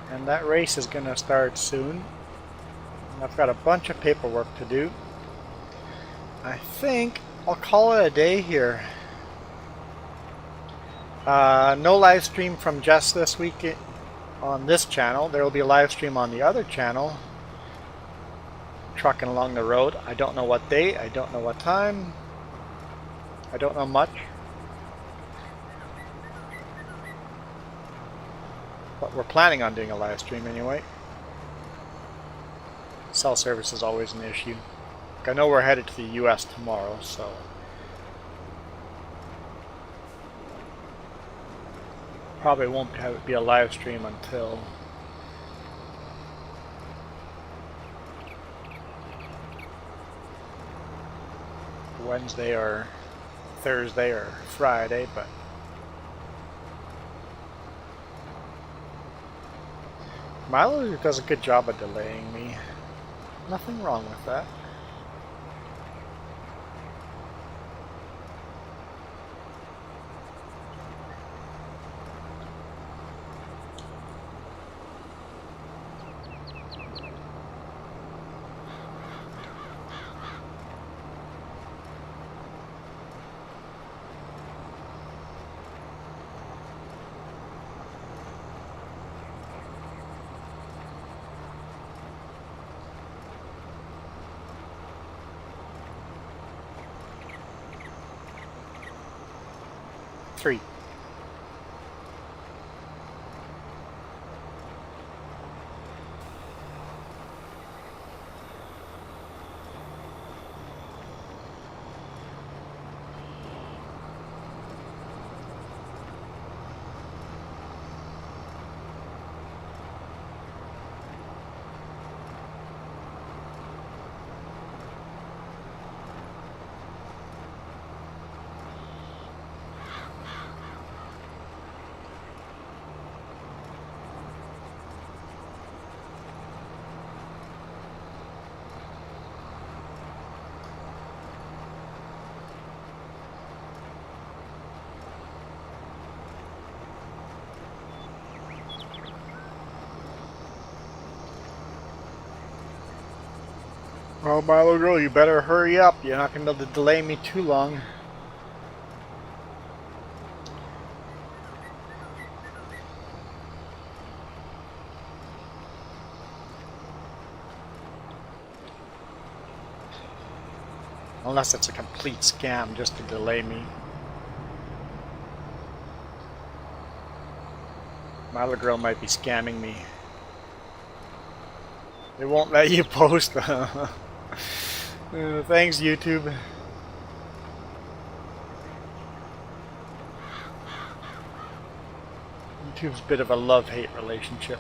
and that race is going to start soon. I've got a bunch of paperwork to do. I think I'll call it a day here. No live stream from Jess this week on this channel. There will be a live stream on the other channel, trucking along the road. I don't know what date, I don't know what time, I don't know much. But we're planning on doing a live stream anyway. Cell service is always an issue. I know we're headed to the US tomorrow, so probably won't be a live stream until Wednesday or Thursday or Friday, but Milo does a good job of delaying me. Nothing wrong with that. Three. Oh, Milo girl, you better hurry up. You're not going to delay me too long. Unless it's a complete scam just to delay me. Milo girl might be scamming me. They won't let you post. Thanks, YouTube. YouTube's a bit of a love-hate relationship.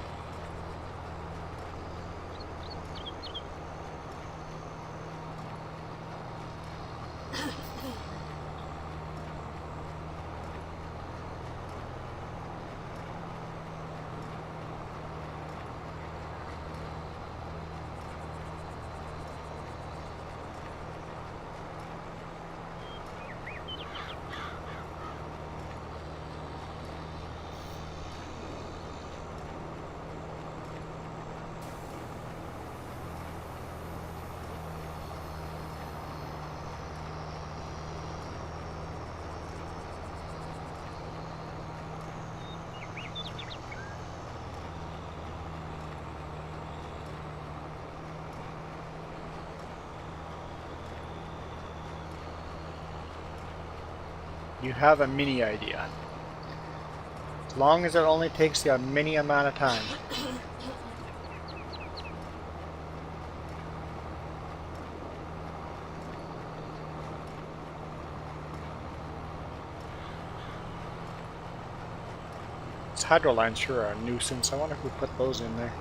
You have a mini idea. As long as it only takes you a mini amount of time. These hydro lines sure are a nuisance. I wonder who put those in there.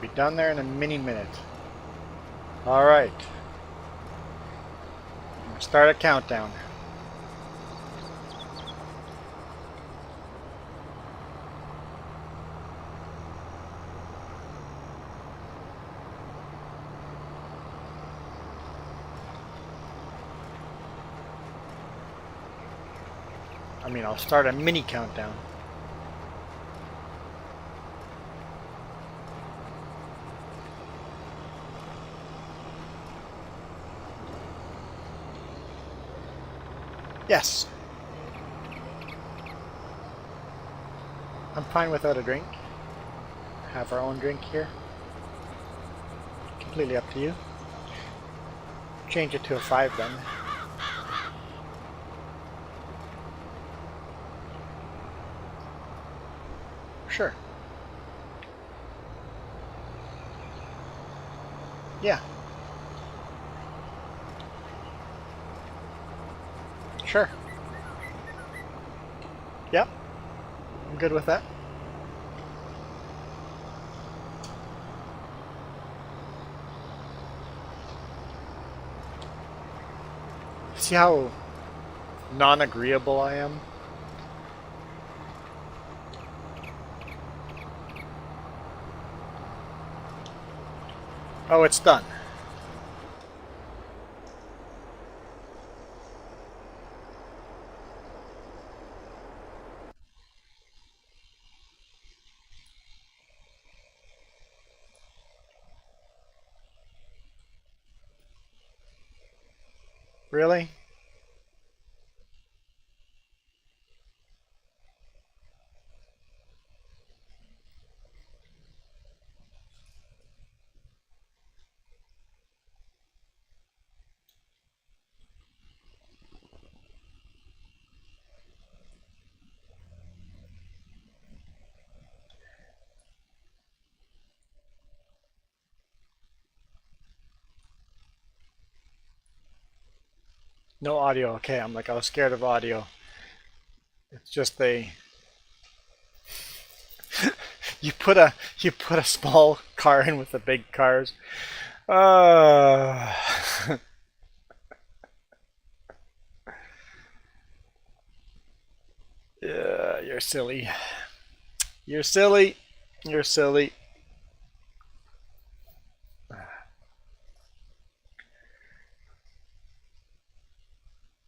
Be done there in a mini minute. Alright. Start a countdown. I'll start a mini countdown. Yes. I'm fine without a drink. Have our own drink here. Completely up to you. Change it to a 5 then. Sure. Yeah. Sure. Yep. I'm good with that. See how non-agreeable I am. Oh, it's done. Really? No audio. Okay, I'm like, I was scared of audio. It's just you put a small car in with the big cars. Uh, yeah, you're silly. You're silly. You're silly.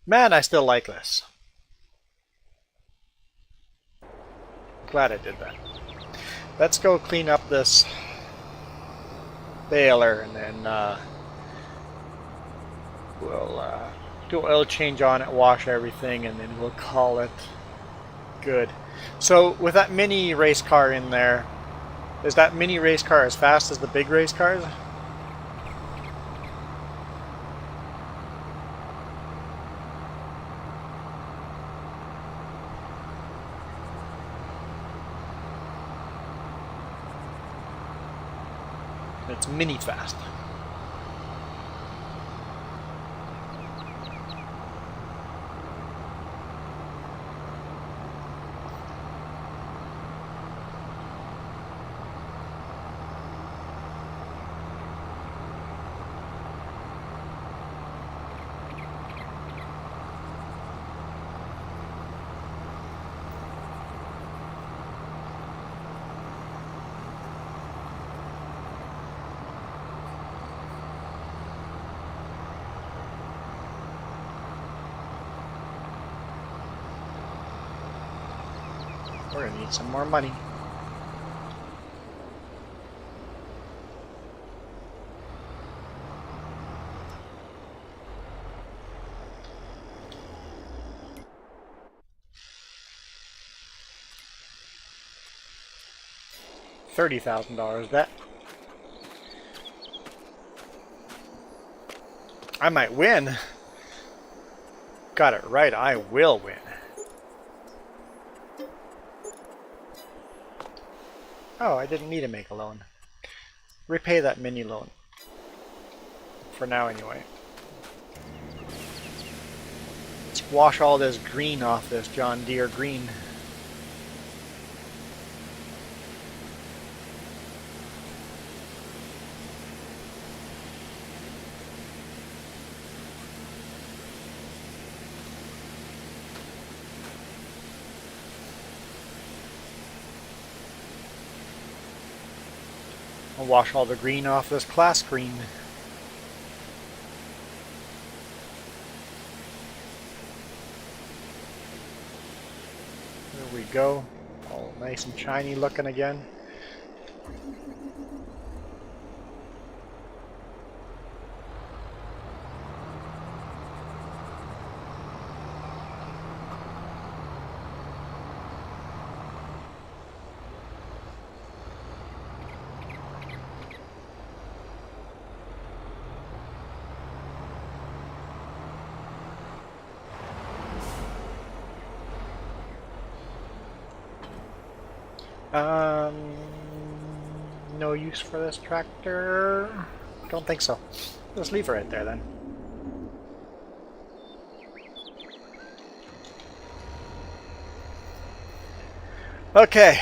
Man, I still like this. Glad I did that. Let's go clean up this baler and then we'll do an oil change on it, wash everything, and then we'll call it good. So with that mini race car in there, is that mini race car as fast as the big race cars? It's mini fast. We're gonna need some more money. $30,000. That I might win. Got it right. I will win. Oh, I didn't need to make a loan. Repay that mini loan. For now, anyway. Let's wash all this green off this John Deere green. I'll wash all the green off this class green. There we go. All nice and shiny looking again. No use for this tractor. Don't think so. Let's leave it right there then. Okay.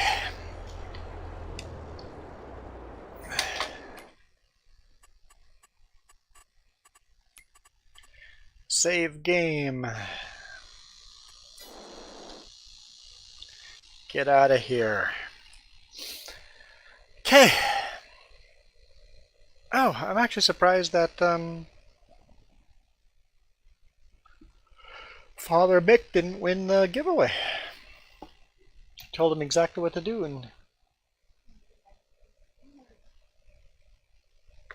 Save game. Get out of here. Okay. Oh, I'm actually surprised that Father Mick didn't win the giveaway. I told him exactly what to do, and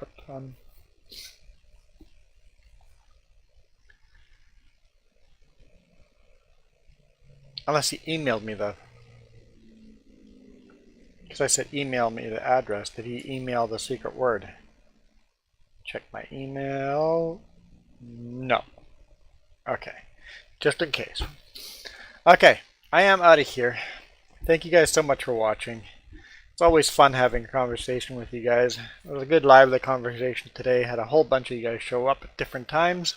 but unless he emailed me the, because I said email me the address. Did he email the secret word? Check my email. No. Okay. Just in case. Okay. I am out of here. Thank you guys so much for watching. It's always fun having a conversation with you guys. It was a good lively conversation today. Had a whole bunch of you guys show up at different times.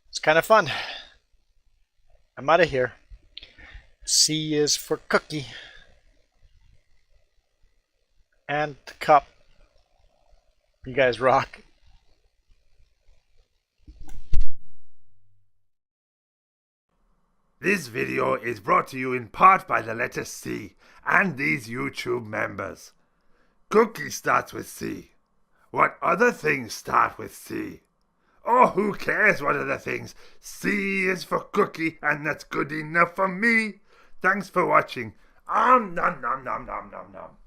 It's kind of fun. I'm out of here. C is for cookie. And the cup. You guys rock. This video is brought to you in part by the letter C and these YouTube members. Cookie starts with C. What other things start with C? Oh, who cares what other things? C is for cookie, and that's good enough for me. Thanks for watching. Nom nom nom nom nom nom.